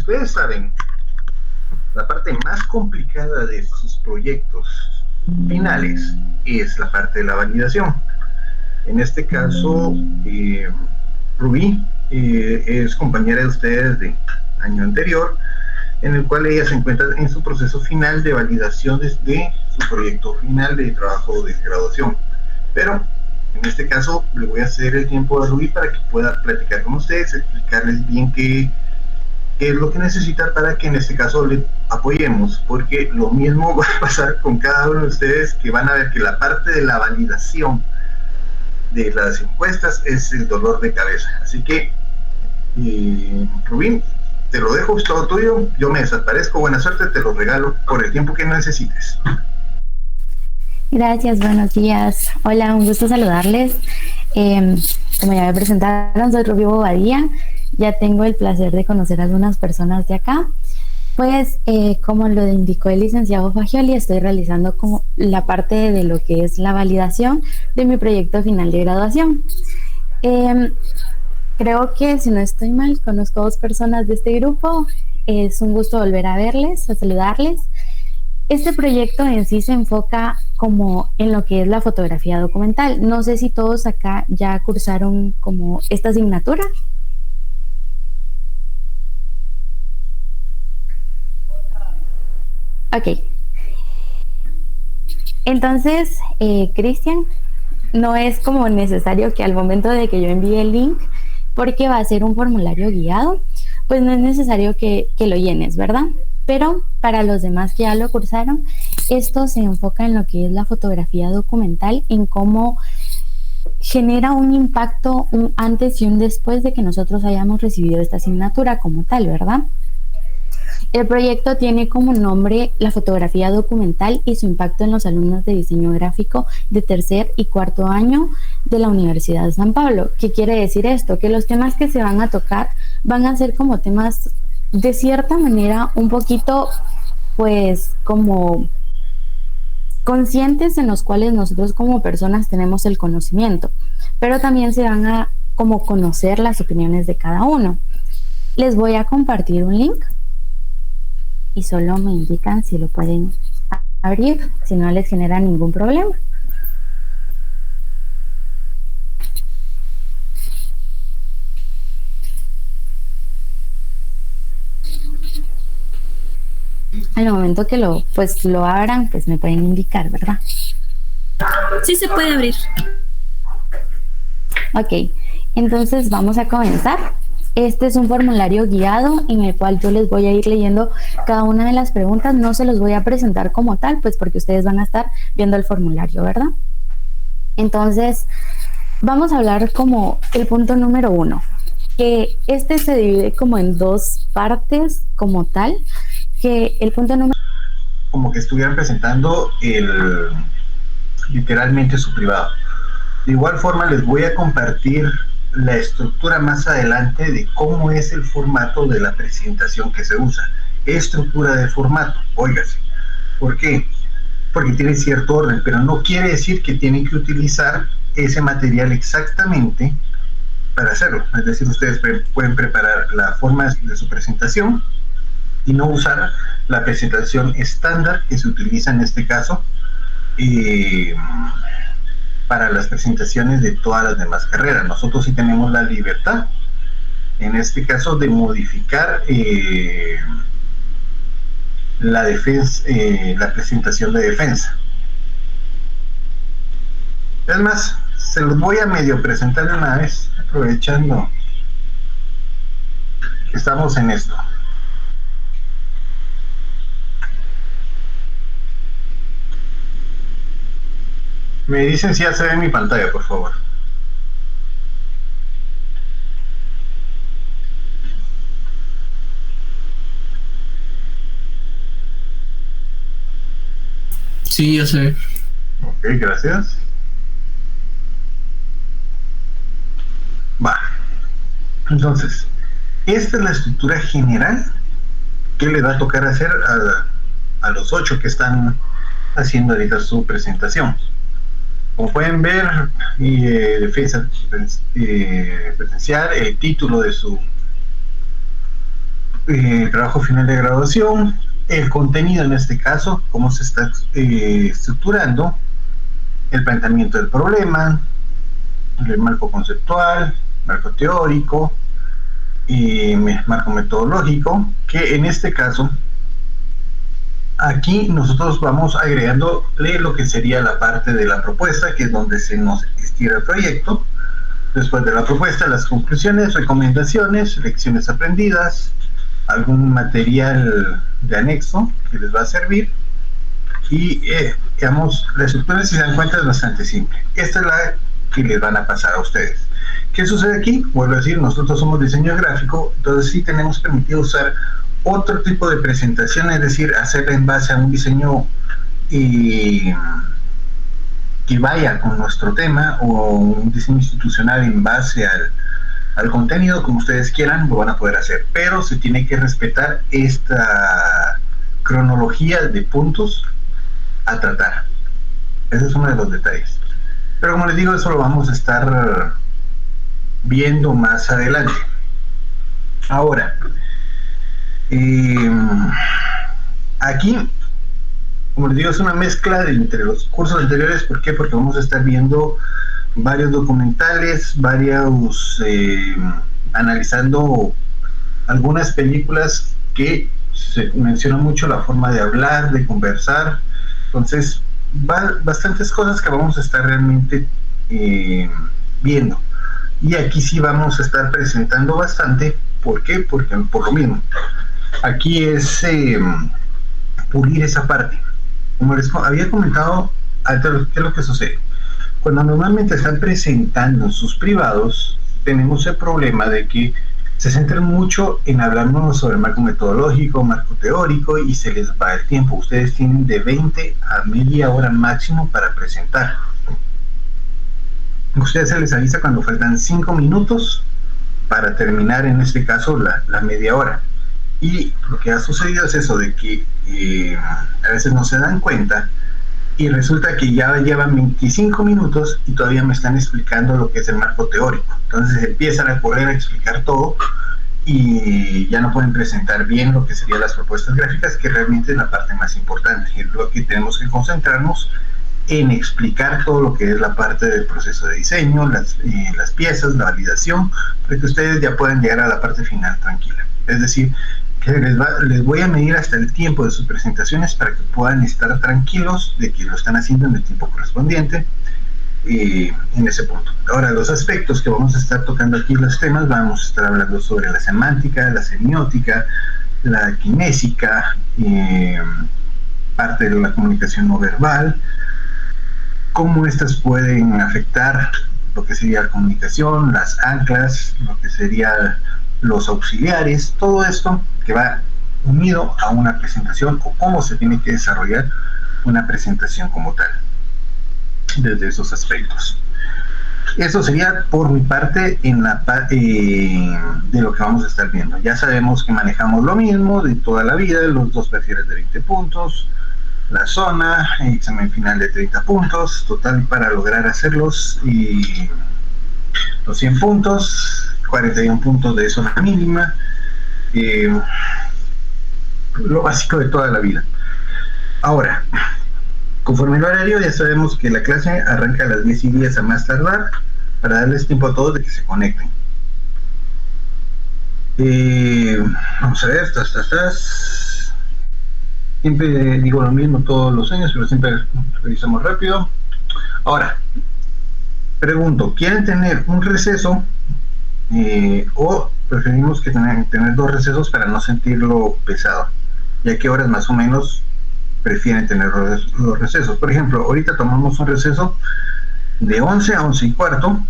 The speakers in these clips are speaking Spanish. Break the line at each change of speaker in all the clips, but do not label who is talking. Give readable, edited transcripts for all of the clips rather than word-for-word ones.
ustedes saben, la parte más complicada de sus proyectos finales es la parte de la validación. En este caso, Rubí es compañera de ustedes de año anterior, en el cual ella se encuentra en su proceso final de validación de su proyecto final de trabajo de graduación. Pero en este caso le voy a ceder el tiempo a Rubí para que pueda platicar con ustedes, explicarles bien qué es lo que necesita para que en este caso le apoyemos, porque lo mismo va a pasar con cada uno de ustedes, que van a ver que la parte de la validación de las encuestas es el dolor de cabeza. Así que, Rubín, te lo dejo, es todo tuyo, yo me desaparezco, buena suerte, te lo regalo por el tiempo que necesites.
Gracias, buenos días. Hola, un gusto saludarles. Como ya me presentaron, soy Rubí Bobadilla. Ya tengo el placer de conocer a algunas personas de acá. Pues, como lo indicó el licenciado Fagioli, estoy realizando como la parte de lo que es la validación de mi proyecto final de graduación. Creo que, si no estoy mal, conozco a 2 personas de este grupo. Es un gusto volver a verles, a saludarles. Este proyecto en sí se enfoca como en lo que es la fotografía documental. No sé si todos acá ya cursaron como esta asignatura. Ok. Entonces, Cristian, no es como necesario que al momento de que yo envíe el link, porque va a ser un formulario guiado, pues no es necesario que lo llenes, ¿verdad? Pero para los demás que ya lo cursaron, esto se enfoca en lo que es la fotografía documental, en cómo genera un impacto, un antes y un después de que nosotros hayamos recibido esta asignatura como tal, ¿verdad? El proyecto tiene como nombre la fotografía documental y su impacto en los alumnos de diseño gráfico de tercer y cuarto año de la Universidad de San Pablo. ¿Qué quiere decir esto? Que los temas que se van a tocar van a ser como temas de cierta manera un poquito, pues, como conscientes, en los cuales nosotros como personas tenemos el conocimiento, pero también se van a como conocer las opiniones de cada uno. Les voy a compartir un link y solo me indican si lo pueden abrir, si no les genera ningún problema. Al momento que lo abran, pues me pueden indicar, ¿verdad?
Sí, se puede abrir.
Ok, entonces vamos a comenzar. Este es un formulario guiado en el cual yo les voy a ir leyendo cada una de las preguntas. No se los voy a presentar como tal, pues porque ustedes van a estar viendo el formulario, ¿verdad? Entonces, vamos a hablar como el punto número 1, que este se divide como en 2 partes como tal, que el punto número...
Como que estuvieran presentando literalmente su privado. De igual forma les voy a compartir la estructura más adelante de cómo es el formato de la presentación que se usa. Estructura de formato, óigase. ¿Por qué? Porque tiene cierto orden, pero no quiere decir que tienen que utilizar ese material exactamente para hacerlo. Es decir, ustedes pueden preparar la forma de su presentación y no usar la presentación estándar que se utiliza en este caso para las presentaciones de todas las demás carreras. Nosotros sí tenemos la libertad, en este caso, de modificar la presentación de defensa. Es más, se los voy a medio presentar de una vez, aprovechando que estamos en esto. Me dicen si ya se ve mi pantalla, por favor.
Sí, ya se ve.
Ok, gracias. Va. Entonces, esta es la estructura general que le va a tocar hacer a los 8 que están haciendo ahorita su presentación. Como pueden ver, defensa potencial, el título de su trabajo final de graduación, el contenido en este caso, cómo se está estructurando, el planteamiento del problema, el marco conceptual, marco teórico, marco metodológico, que en este caso aquí nosotros vamos agregando lo que sería la parte de la propuesta, que es donde se nos estira el proyecto. Después de la propuesta, las conclusiones, recomendaciones, lecciones aprendidas, algún material de anexo que les va a servir. Y digamos, la estructura, si se dan cuenta, es bastante simple. Esta es la que les van a pasar a ustedes. ¿Qué sucede aquí? Vuelvo a decir, nosotros somos diseño gráfico, entonces sí tenemos permitido usar otro tipo de presentación, es decir, hacerla en base a un diseño que vaya con nuestro tema, o un diseño institucional en base al contenido, como ustedes quieran, lo van a poder hacer, pero se tiene que respetar esta cronología de puntos a tratar. Ese es uno de los detalles. Pero como les digo, eso lo vamos a estar viendo más adelante. Ahora, aquí, como les digo, es una mezcla entre los cursos anteriores. ¿Por qué? Porque vamos a estar viendo varios documentales, analizando algunas películas que se menciona mucho la forma de hablar, de conversar. Entonces, bastantes cosas que vamos a estar realmente viendo. Y aquí sí vamos a estar presentando bastante. ¿Por qué? Porque por lo mismo. Aquí es pulir esa parte. Como les había comentado, ¿qué es lo que sucede? Cuando normalmente están presentando sus privados, tenemos el problema de que se centran mucho en hablarnos sobre el marco metodológico, marco teórico, y se les va el tiempo. Ustedes tienen de 20 a media hora máximo para presentar. A ustedes se les avisa cuando faltan 5 minutos para terminar, en este caso, la media hora. Y lo que ha sucedido es eso, de que a veces no se dan cuenta y resulta que ya llevan 25 minutos y todavía me están explicando lo que es el marco teórico. Entonces empiezan a correr a explicar todo y ya no pueden presentar bien lo que serían las propuestas gráficas, que realmente es la parte más importante. Es lo que tenemos que concentrarnos en explicar todo lo que es la parte del proceso de diseño, las piezas, la validación, para que ustedes ya puedan llegar a la parte final tranquila. Es decir, que les voy a medir hasta el tiempo de sus presentaciones para que puedan estar tranquilos de que lo están haciendo en el tiempo correspondiente en ese punto. Ahora, los aspectos que vamos a estar tocando aquí, los temas, vamos a estar hablando sobre la semántica, la semiótica, la kinésica, parte de la comunicación no verbal, cómo estas pueden afectar lo que sería la comunicación, las anclas, lo que sería los auxiliares, todo esto que va unido a una presentación, o cómo se tiene que desarrollar una presentación como tal, desde esos aspectos. Eso sería por mi parte en la de lo que vamos a estar viendo. Ya sabemos que manejamos lo mismo de toda la vida, los dos perfiles de 20 puntos, la zona, examen final de 30 puntos, total para lograr hacerlos, y los 100 puntos, 41 puntos de zona mínima, lo básico de toda la vida. Ahora, conforme el horario, ya sabemos que la clase arranca a las 10:10 a más tardar, para darles tiempo a todos de que se conecten. Vamos a ver, siempre digo lo mismo todos los años, pero siempre revisamos rápido. Ahora, pregunto, ¿quieren tener un receso o preferimos que tener 2 recesos para no sentirlo pesado? ¿Y a qué horas más o menos prefieren tener los recesos? Por ejemplo, ahorita tomamos un receso de 11 a 11:15.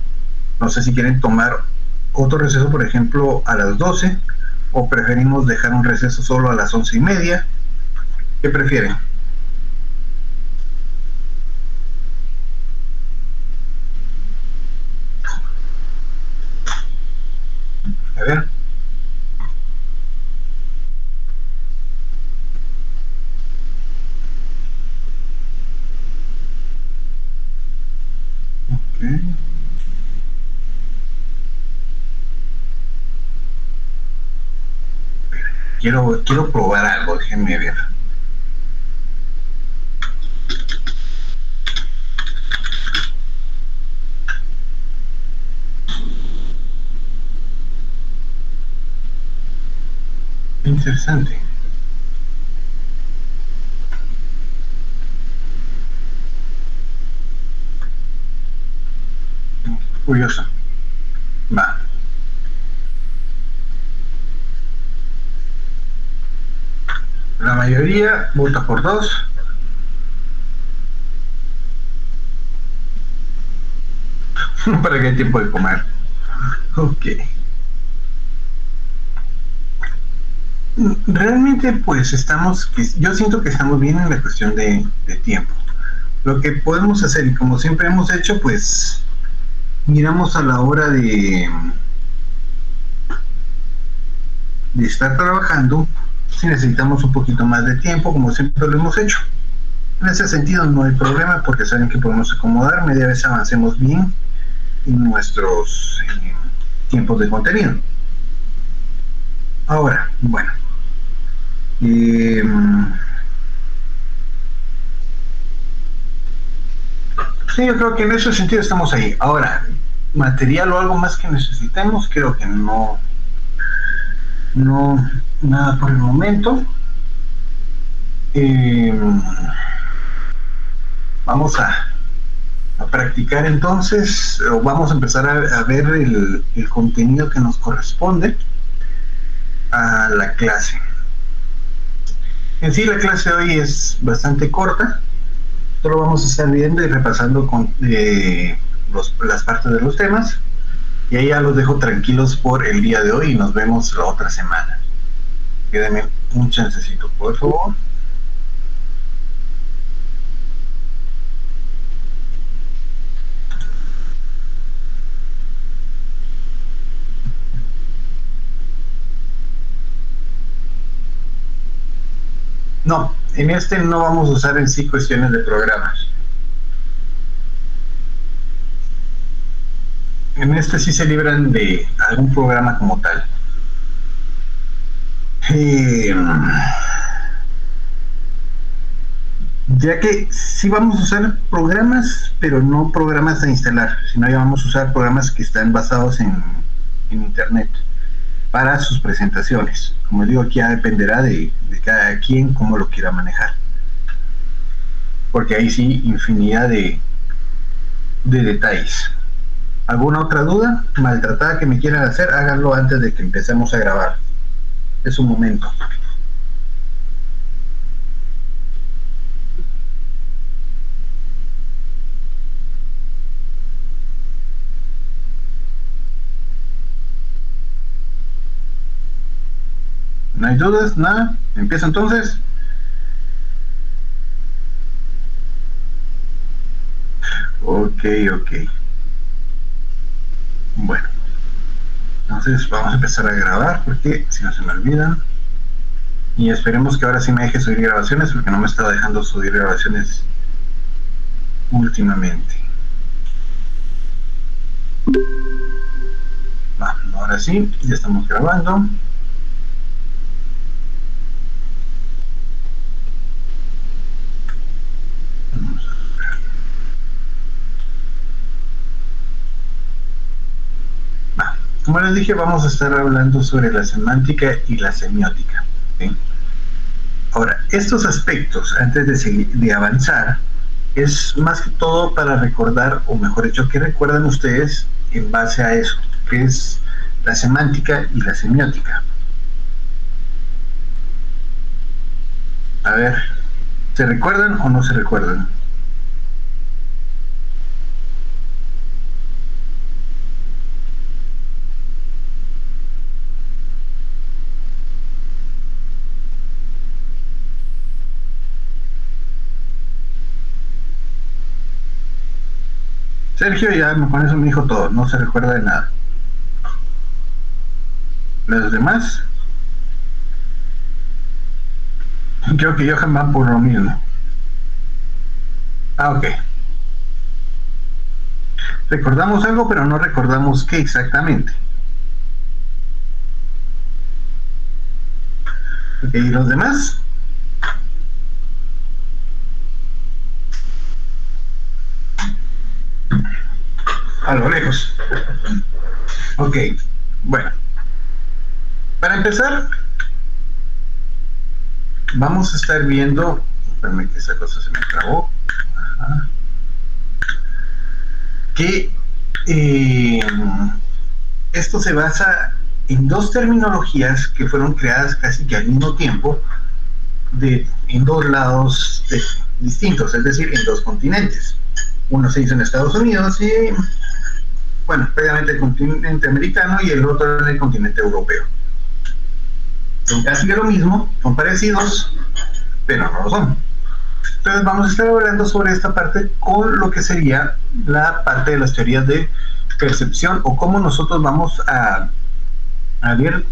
No sé si quieren tomar otro receso, por ejemplo, a las 12, o preferimos dejar un receso solo a las 11:30. ¿Qué prefieren? A ver. Okay. quiero probar algo, déjenme ver. Interesante. Curioso. Va. La mayoría vota por 2. Para que hay tiempo de comer. Ok. Realmente pues yo siento que estamos bien en la cuestión de tiempo. Lo que podemos hacer, y como siempre hemos hecho, pues miramos a la hora de estar trabajando, si necesitamos un poquito más de tiempo, como siempre lo hemos hecho. En ese sentido no hay problema, porque saben que podemos acomodar, media vez avancemos bien en nuestros tiempos de contenido. Ahora, bueno. Sí, yo creo que en ese sentido estamos ahí. Ahora, material o algo más que necesitemos, creo que no, nada por el momento. Vamos a practicar entonces, o vamos a empezar a ver el contenido que nos corresponde a la clase. En sí, la clase de hoy es bastante corta, solo vamos a estar viendo y repasando las partes de los temas, y ahí ya los dejo tranquilos por el día de hoy y nos vemos la otra semana. Quédenme un chancecito, por favor. No, en este no vamos a usar en sí cuestiones de programas. En este sí se libran de algún programa como tal. Ya que sí vamos a usar programas, pero no programas a instalar, sino ya vamos a usar programas que están basados en internet para sus presentaciones. Como digo, aquí ya dependerá de cada quien cómo lo quiera manejar, porque ahí sí infinidad de detalles. ¿Alguna otra duda maltratada que me quieran hacer? Háganlo antes de que empecemos a grabar. Es un momento. ¿No hay dudas? ¿Nada? ¿Empiezo entonces? Ok. Bueno. Entonces vamos a empezar a grabar porque si no se me olvidan. Y esperemos que ahora sí me deje subir grabaciones, porque no me está dejando subir grabaciones últimamente. Ahora sí, ya estamos grabando. Como les dije, vamos a estar hablando sobre la semántica y la semiótica. ¿Sí? Ahora, estos aspectos, antes de avanzar, es más que todo para recordar, o mejor dicho, ¿qué recuerdan ustedes en base a eso? Que es la semántica y la semiótica. A ver, ¿se recuerdan o no se recuerdan? Sergio ya con eso me dijo todo, no se recuerda de nada. ¿Los demás? Creo que Johan va por lo mismo. Ah, ok. Recordamos algo, pero no recordamos qué exactamente. Ok, ¿y los demás? A lo lejos. Ok, bueno. Para empezar, vamos a estar viendo... Espérame que esa cosa se me trabó. Ajá. Que esto se basa en dos terminologías que fueron creadas casi que al mismo tiempo en dos lados distintos, es decir, en dos continentes. Uno se hizo en Estados Unidos y, bueno, previamente el continente americano y el otro en el continente europeo. Son casi lo mismo, son parecidos, pero no lo son. Entonces vamos a estar hablando sobre esta parte con lo que sería la parte de las teorías de percepción o cómo nosotros vamos a ver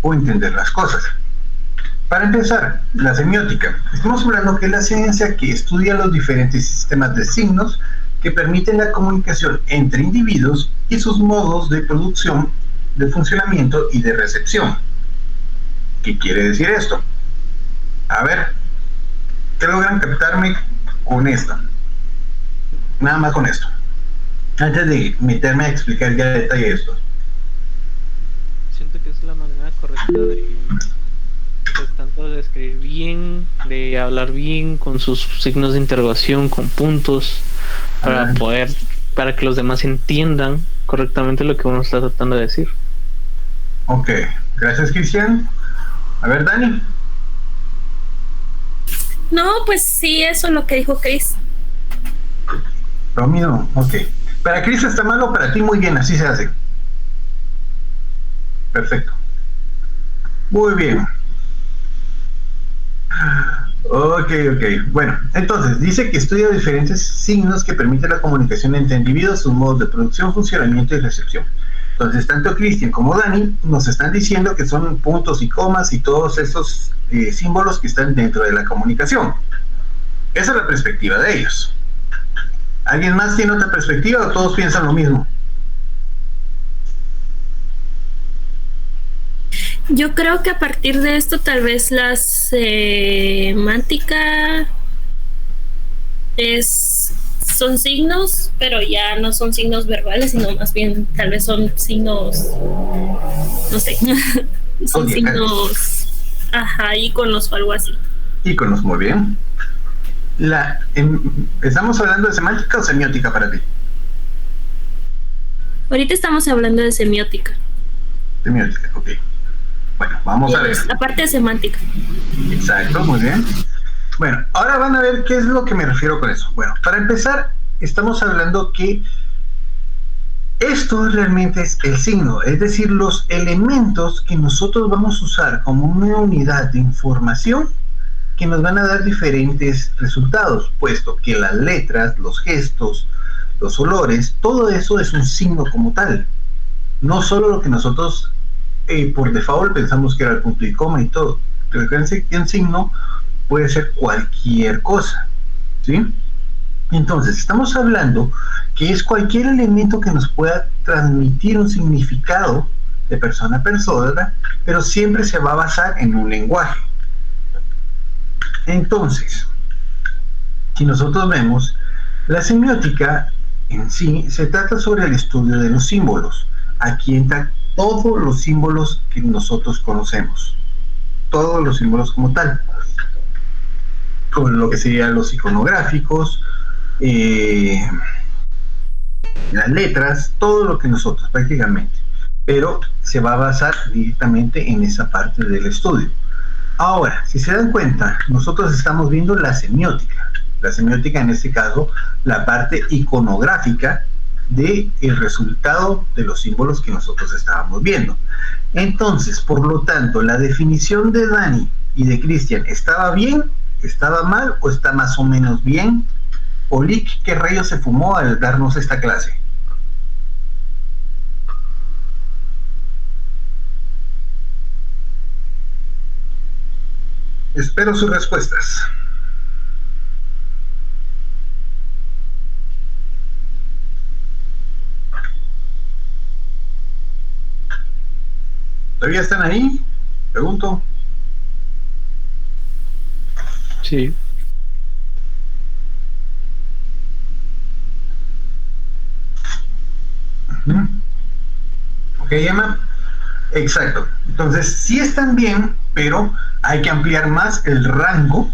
o entender las cosas. Para empezar, la semiótica. Estamos hablando que es la ciencia que estudia los diferentes sistemas de signos que permiten la comunicación entre individuos y sus modos de producción, de funcionamiento y de recepción. ¿Qué quiere decir esto? A ver, ¿qué logran captarme con esto? Nada más con esto. Antes de meterme a explicar ya detalle esto.
Siento que es la manera correcta de, pues, tanto de escribir bien, de hablar bien, con sus signos de interrogación, con puntos, para que los demás entiendan correctamente lo que uno está tratando de decir.
Ok, gracias, Cristian. A ver, Dani.
No, pues sí, eso es lo que dijo Chris.
Lo mismo, ok. Para Chris está malo, para ti muy bien, así se hace. Perfecto. Muy bien. Ok. Bueno, entonces, dice que estudia diferentes signos que permiten la comunicación entre individuos, sus modos de producción, funcionamiento y recepción. Entonces, tanto Cristian como Dani nos están diciendo que son puntos y comas y todos esos símbolos que están dentro de la comunicación. Esa es la perspectiva de ellos. ¿Alguien más tiene otra perspectiva o todos piensan lo mismo?
Yo creo que a partir de esto tal vez la semántica son signos, pero ya no son signos verbales, sino más bien tal vez son signos, no sé, son
Okay.
signos, íconos o algo así.
Íconos, muy bien. ¿Estamos hablando de semántica o semiótica para ti?
Ahorita estamos hablando de semiótica.
Semiótica, ok. Bueno, vamos a ver.
La parte de semántica.
Exacto, muy bien. Bueno, ahora van a ver qué es lo que me refiero con eso. Bueno, para empezar, estamos hablando que esto realmente es el signo, es decir, los elementos que nosotros vamos a usar como una unidad de información que nos van a dar diferentes resultados, puesto que las letras, los gestos, los olores, todo eso es un signo como tal. No solo lo que nosotros por default pensamos que era el punto y coma y todo. Recuerden que un signo puede ser cualquier cosa, ¿sí? Entonces, estamos hablando que es cualquier elemento que nos pueda transmitir un significado de persona a persona, pero siempre se va a basar en un lenguaje. Entonces, si nosotros vemos, la semiótica en sí se trata sobre el estudio de los símbolos. Aquí entran todos los símbolos que nosotros conocemos, todos los símbolos como tal, con lo que serían los iconográficos, las letras, todo lo que nosotros prácticamente, pero se va a basar directamente en esa parte del estudio. Ahora, si se dan cuenta, nosotros estamos viendo la semiótica en este caso, la parte iconográfica del resultado de los símbolos que nosotros estábamos viendo. Entonces, por lo tanto, la definición de Dani y de Cristian, ¿estaba bien? ¿Estaba mal? ¿O está más o menos bien? Olik, ¿qué rayos se fumó al darnos esta clase? Espero sus respuestas. ¿Todavía están ahí? Pregunto.
Sí.
Ok, Emma. Exacto. Entonces, sí están bien, pero hay que ampliar más el rango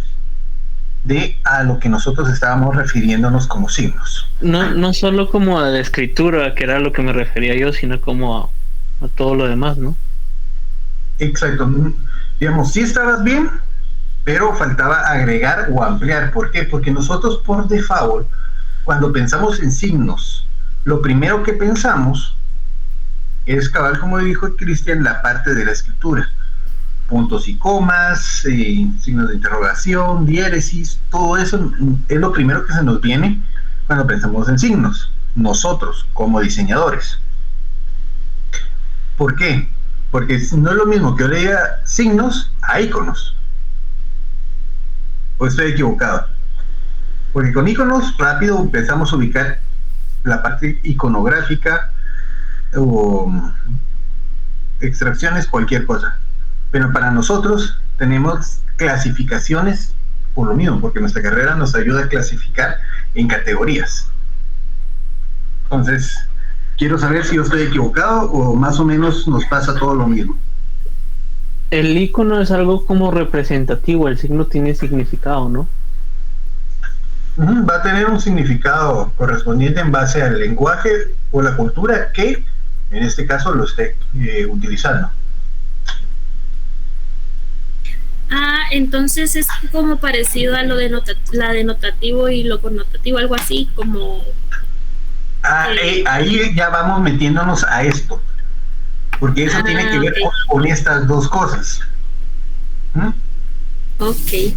de a lo que nosotros estábamos refiriéndonos como signos.
No solo como a la escritura, que era a lo que me refería yo, sino como a todo lo demás, ¿no?
Exacto. Digamos, sí estabas bien, pero faltaba agregar o ampliar. ¿Por qué? Porque nosotros por default, cuando pensamos en signos, lo primero que pensamos es, cabal, como dijo Cristian, la parte de la escritura. Puntos y comas, signos de interrogación, diéresis, todo eso es lo primero que se nos viene cuando pensamos en signos, nosotros como diseñadores. ¿Por qué? Porque no es lo mismo que yo le diga signos a iconos. ¿O estoy equivocado? Porque con iconos rápido empezamos a ubicar la parte iconográfica o extracciones, cualquier cosa. Pero para nosotros tenemos clasificaciones por lo mismo, porque nuestra carrera nos ayuda a clasificar en categorías. Entonces, quiero saber si yo estoy equivocado o más o menos nos pasa todo lo mismo.
El icono es algo como representativo, el signo tiene significado, ¿no?
Va a tener un significado correspondiente en base al lenguaje o la cultura que en este caso lo esté utilizando.
Entonces es como parecido a lo de la denotativo y lo connotativo, algo así como...
Ahí ya vamos metiéndonos a esto, porque eso tiene que ver con estas dos cosas.
Ok,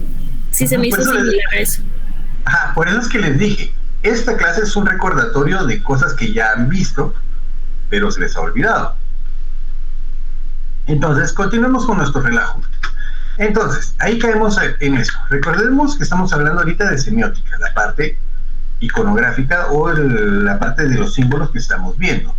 sí, se me hizo similar a eso.
Por eso es que les dije, esta clase es un recordatorio de cosas que ya han visto, pero se les ha olvidado. Entonces, continuemos con nuestro relajo. Entonces, ahí caemos en eso. Recordemos que estamos hablando ahorita de semiótica, la parte iconográfica o la parte de los símbolos que estamos viendo.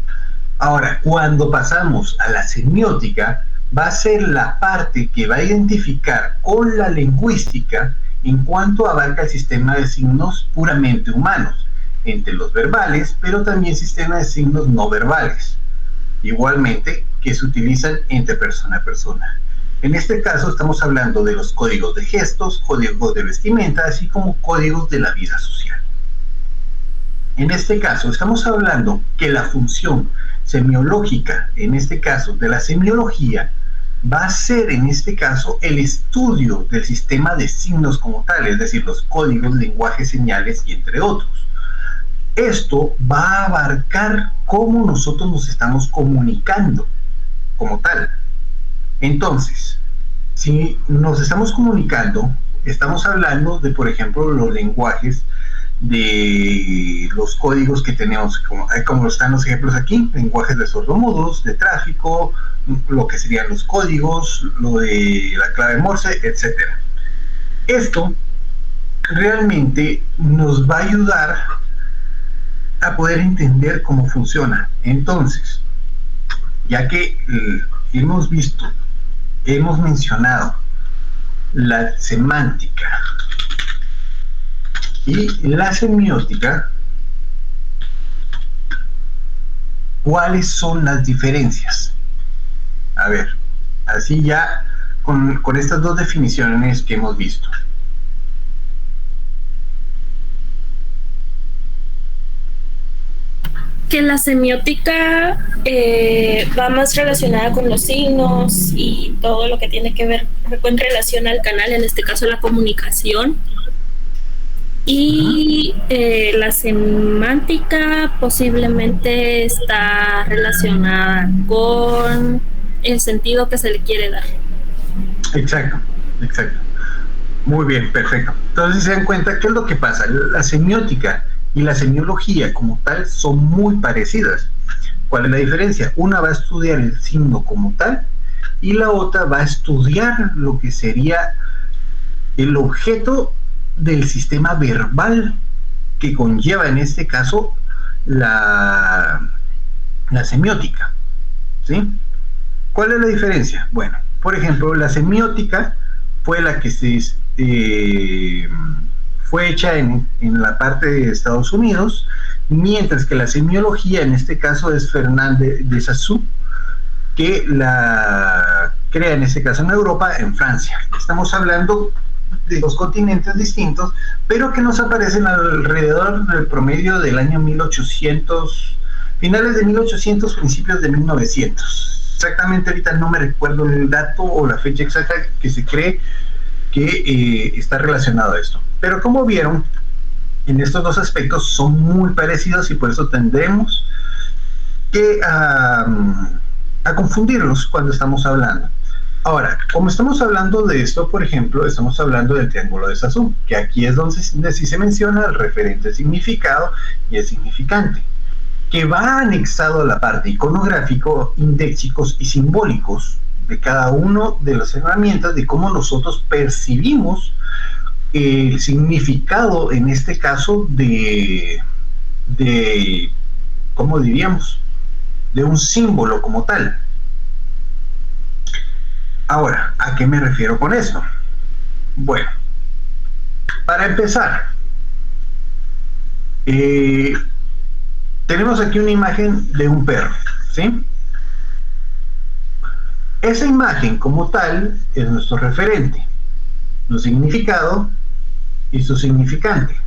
Ahora, cuando pasamos a la semiótica, va a ser la parte que va a identificar con la lingüística en cuanto abarca el sistema de signos puramente humanos, entre los verbales, pero también sistema de signos no verbales, igualmente que se utilizan entre persona a persona. En este caso estamos hablando de los códigos de gestos, códigos de vestimenta, así como códigos de la vida social. En este caso estamos hablando que la función semiológica, en este caso de la semiología, va a ser en este caso el estudio del sistema de signos como tal, es decir, los códigos, lenguajes, señales y entre otros. Esto va a abarcar cómo nosotros nos estamos comunicando como tal. Entonces, si nos estamos comunicando, estamos hablando de, por ejemplo, los lenguajes, de los códigos que tenemos, como están los ejemplos aquí, lenguajes de sordomudos, de tráfico, lo que serían los códigos, lo de la clave Morse, etc. Esto realmente nos va a ayudar a poder entender cómo funciona. Entonces, ya que hemos visto, hemos mencionado la semántica y la semiótica, ¿cuáles son las diferencias? A ver, así ya con estas dos definiciones que hemos visto.
Que la semiótica va más relacionada con los signos y todo lo que tiene que ver con relación al canal, en este caso la comunicación. Y la semántica posiblemente está relacionada con el sentido que se le quiere dar.
Exacto. Muy bien, perfecto. Entonces se dan cuenta, ¿qué es lo que pasa? La semiótica y la semiología como tal son muy parecidas. ¿Cuál es la diferencia? Una va a estudiar el signo como tal y la otra va a estudiar lo que sería el objeto del sistema verbal que conlleva en este caso la semiótica, ¿sí? ¿Cuál es la diferencia? Bueno, por ejemplo, la semiótica fue la que fue hecha en la parte de Estados Unidos, mientras que la semiología, en este caso, es Fernández de Saussure, que la crea en este caso en Europa, en Francia. Estamos hablando de dos continentes distintos, pero que nos aparecen alrededor del promedio del año 1800, finales de 1800, principios de 1900. Exactamente ahorita no me recuerdo el dato o la fecha exacta que se cree que está relacionado a esto. Pero como vieron, en estos dos aspectos son muy parecidos y por eso tendremos que a confundirlos cuando estamos hablando. Ahora, como estamos hablando de esto, por ejemplo, estamos hablando del triángulo de Saussure, que aquí es donde sí se menciona el referente significado y el significante, que va anexado a la parte iconográfico, indéxicos y simbólicos de cada uno de las herramientas de cómo nosotros percibimos el significado, en este caso, de ¿cómo diríamos?, de un símbolo como tal. Ahora, ¿a qué me refiero con esto? Bueno, para empezar, tenemos aquí una imagen de un perro, ¿sí? Esa imagen como tal es nuestro referente, su significado y su significante.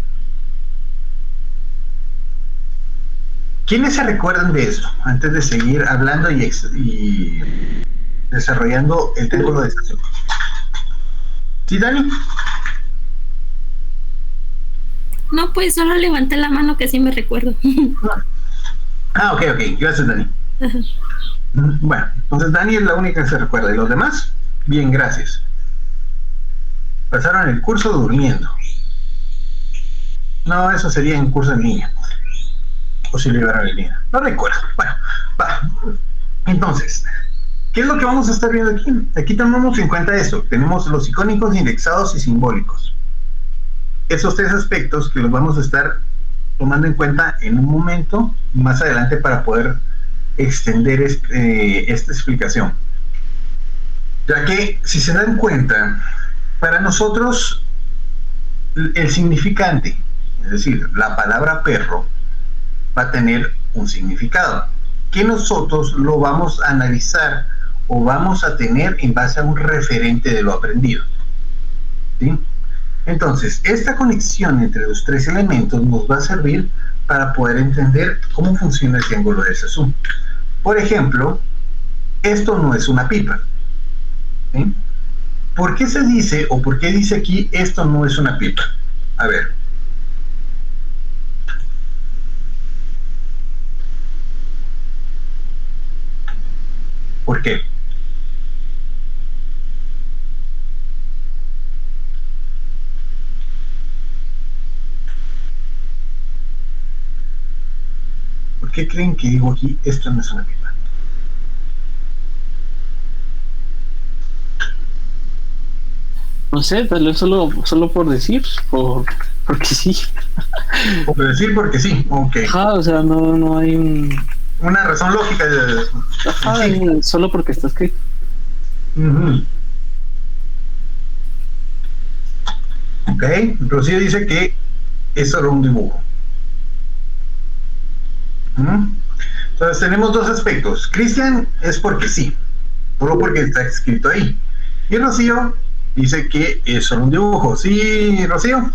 ¿Quiénes se recuerdan de esto? Antes de seguir hablando y desarrollando el triángulo de Saussure. ¿Sí, Dani?
No, pues solo levanté la mano que sí me recuerdo.
Ah, ok, gracias, Dani.
Ajá.
Bueno, entonces Dani es la única que se recuerda. ¿Y los demás? Bien, gracias. Pasaron el curso durmiendo. No, eso sería en curso en línea. O si lo llevaron en línea. No recuerdo. Bueno, va. Entonces, ¿qué es lo que vamos a estar viendo aquí? Aquí tomamos en cuenta esto. Tenemos los icónicos, indexados y simbólicos. Esos tres aspectos que los vamos a estar tomando en cuenta en un momento más adelante para poder extender esta explicación. Ya que, si se dan cuenta, para nosotros el significante, es decir, la palabra perro, va a tener un significado que nosotros lo vamos a analizar o vamos a tener en base a un referente de lo aprendido, ¿sí? Entonces, esta conexión entre los tres elementos nos va a servir para poder entender cómo funciona el triángulo de Saussure. Por ejemplo, esto no es una pipa, ¿sí? ¿Por qué se dice o por qué dice aquí esto no es una pipa? A ver. ¿Por qué? ¿Por qué creen que digo aquí esto no es una pipa?
No sé, tal vez solo por decir, porque sí.
Por decir porque sí, ok.
Ajá, o sea, no hay
una razón lógica de...
Ajá,
sí.
Solo porque está escrito.
Ok, Rocío dice que es solo un dibujo. Entonces tenemos dos aspectos. Cristian es porque sí, solo porque está escrito ahí. Y Rocío dice que es solo un dibujo. ¿Sí, Rocío?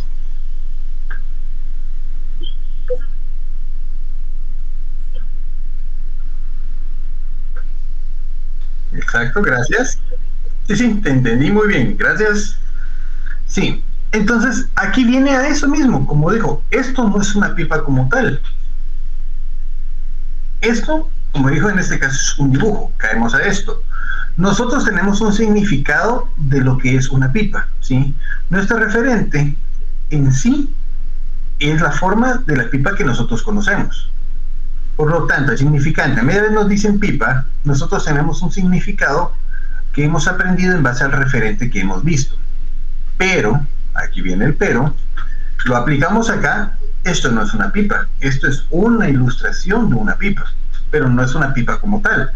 Exacto, gracias. Sí, te entendí muy bien, gracias. Sí, entonces aquí viene a eso mismo, como dijo, esto no es una pipa como tal. Esto, como dijo en este caso, es un dibujo, caemos a esto. Nosotros tenemos un significado de lo que es una pipa, ¿sí? Nuestro referente en sí es la forma de la pipa que nosotros conocemos. Por lo tanto, el significante, a media vez nos dicen pipa, nosotros tenemos un significado que hemos aprendido en base al referente que hemos visto. Pero, aquí viene el pero, lo aplicamos acá, esto no es una pipa, esto es una ilustración de una pipa, pero no es una pipa como tal.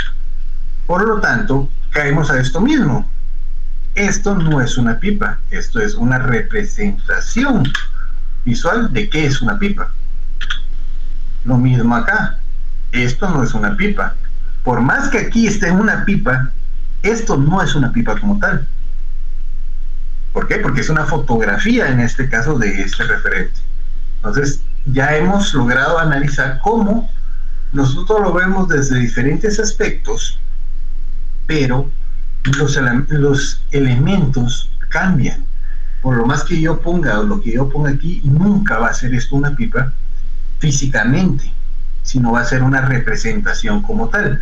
Por lo tanto, caemos a esto mismo. esto no es una pipa, esto es una representación visual de qué es una pipa. Lo mismo acá, esto no es una pipa. Por más que aquí esté una pipa, esto no es una pipa como tal. ¿Por qué? Porque es una fotografía en este caso de este referente. Entonces, ya hemos logrado analizar cómo nosotros lo vemos desde diferentes aspectos, pero los elementos cambian. Por lo más que yo ponga o lo que yo ponga aquí, nunca va a ser esto una pipa físicamente, sino va a ser una representación como tal.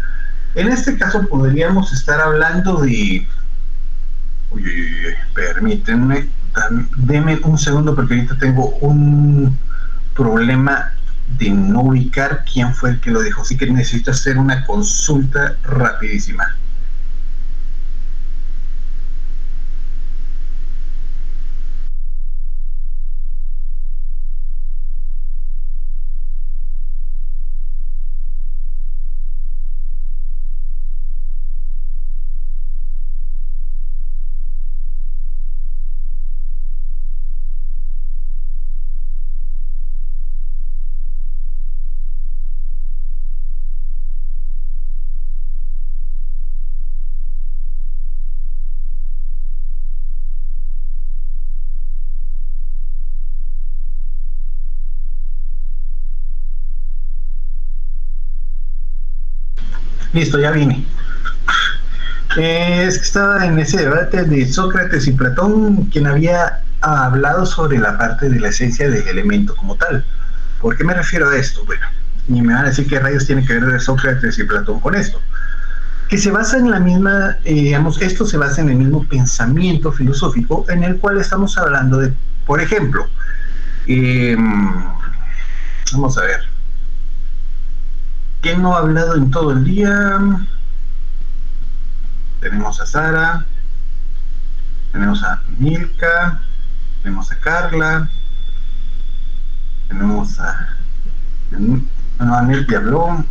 En este caso podríamos estar hablando de... permítanme, denme un segundo porque ahorita tengo un problema de no ubicar quién fue el que lo dijo, así que necesito hacer una consulta rapidísima. Listo, ya vine. Es que estaba en ese debate de Sócrates y Platón, quien había hablado sobre la parte de la esencia del elemento como tal. ¿Por qué me refiero a esto? Bueno, y me van a decir qué rayos tiene que ver Sócrates y Platón con esto. Que se basa en la misma, digamos, esto se basa en el mismo pensamiento filosófico en el cual estamos hablando de, por ejemplo, vamos a ver, ¿quién no ha hablado en todo el día? Tenemos a Sara, tenemos a Milka, tenemos a Carla, tenemos a... No, Anel ya habló.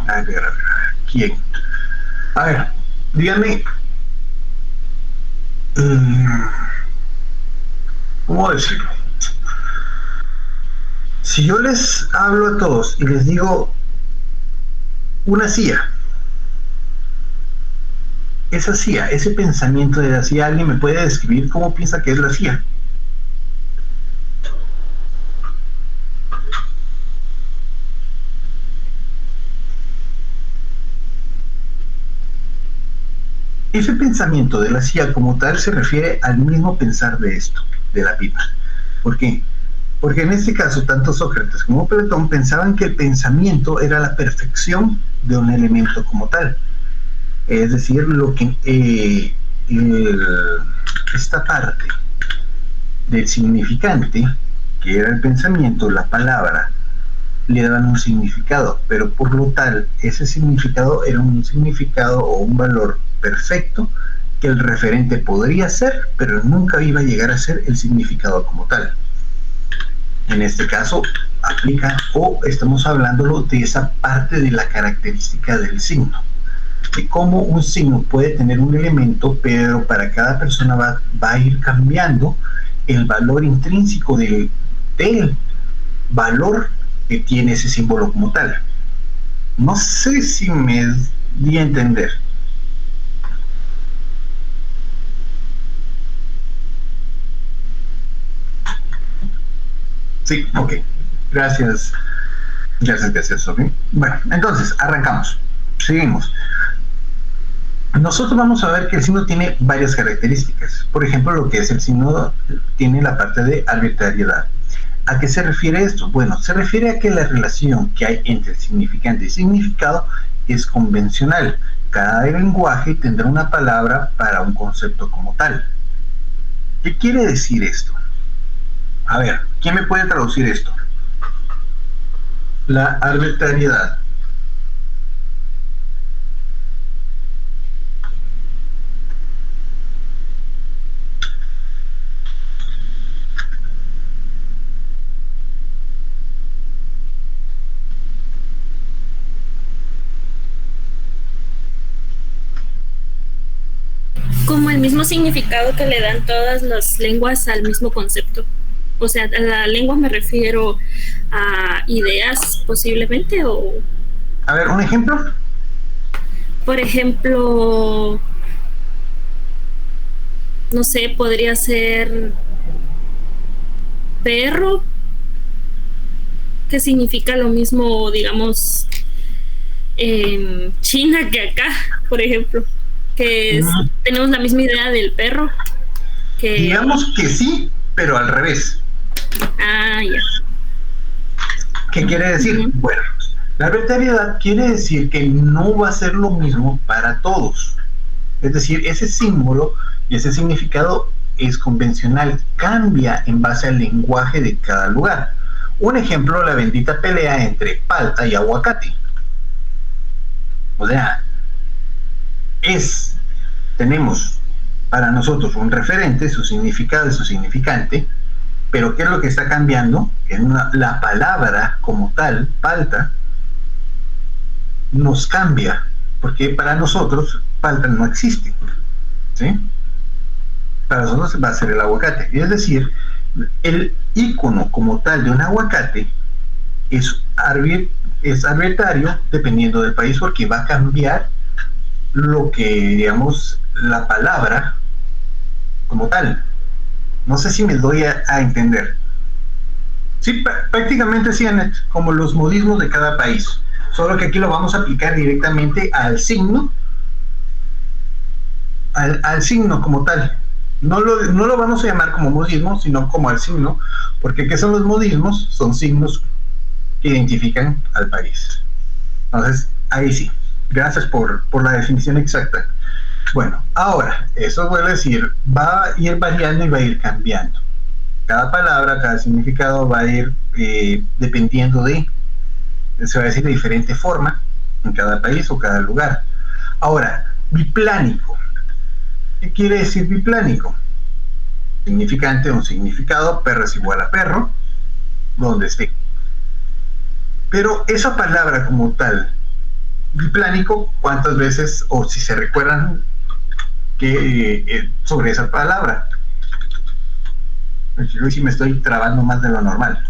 A ver, ¿quién? A ver, díganme... ¿cómo decirlo? Si yo les hablo a todos y les digo una CIA, esa CIA, ese pensamiento de la CIA, ¿alguien me puede describir cómo piensa que es la CIA? Ese pensamiento de la CIA como tal se refiere al mismo pensar de esto, de la pipa. ¿Por qué? Porque en este caso, tanto Sócrates como Platón pensaban que el pensamiento era la perfección de un elemento como tal. Es decir, lo que esta parte del significante, que era el pensamiento, la palabra, le daban un significado, pero por lo tal, ese significado era un significado o un valor perfecto que el referente podría ser, pero nunca iba a llegar a ser el significado como tal. En este caso, aplica o estamos hablando de esa parte de la característica del signo, de cómo un signo puede tener un elemento, pero para cada persona va a ir cambiando el valor intrínseco del valor que tiene ese símbolo como tal. No sé si me di a entender. Sí, ok. Gracias. Gracias, Sofi. Bueno, entonces, arrancamos. Seguimos. Nosotros vamos a ver que el signo tiene varias características. Por ejemplo, lo que es el signo tiene la parte de arbitrariedad. ¿A qué se refiere esto? Bueno, se refiere a que la relación que hay entre significante y significado es convencional. Cada lenguaje tendrá una palabra para un concepto como tal. ¿Qué quiere decir esto? A ver, ¿quién me puede traducir esto? La arbitrariedad.
Como el mismo mismo significado que le dan todas las lenguas al mismo concepto. O sea, a la lengua me refiero a ideas posiblemente, o...
A ver, ¿un ejemplo?
Por ejemplo, no sé, podría ser perro, que significa lo mismo, digamos, en China que acá, por ejemplo, que tenemos la misma idea del perro. Que...
Digamos que sí, pero al revés.
Ah, ya.
¿Qué quiere decir? Bueno, la arbitrariedad quiere decir que no va a ser lo mismo para todos. Es decir, ese símbolo y ese significado es convencional, cambia en base al lenguaje de cada lugar. Un ejemplo, la bendita pelea entre palta y aguacate. O sea, tenemos para nosotros un referente, su significado y su significante, pero ¿qué es lo que está cambiando? La palabra como tal, palta, nos cambia, porque para nosotros palta no existe, ¿sí? Para nosotros va a ser el aguacate. Es decir, el icono como tal de un aguacate es arbitrario dependiendo del país, porque va a cambiar lo que, digamos, la palabra como tal. No sé si me doy a entender. Sí, prácticamente sí, Annette, como los modismos de cada país, solo que aquí lo vamos a aplicar directamente al signo, al signo como tal. No lo vamos a llamar como modismo, sino como al signo, porque ¿qué son los modismos? Son signos que identifican al país. Entonces, ahí sí. Gracias por la definición exacta. Bueno, ahora, eso vuelve a decir, va a ir variando y va a ir cambiando. Cada palabra, cada significado va a ir dependiendo se va a decir de diferente forma en cada país o cada lugar. Ahora, biplánico. ¿Qué quiere decir biplánico? Significante, un significado, perro es igual a perro, donde esté. Pero esa palabra como tal, biplánico, ¿cuántas veces, o si se recuerdan sobre esa palabra? Yo sí me estoy trabando más de lo normal.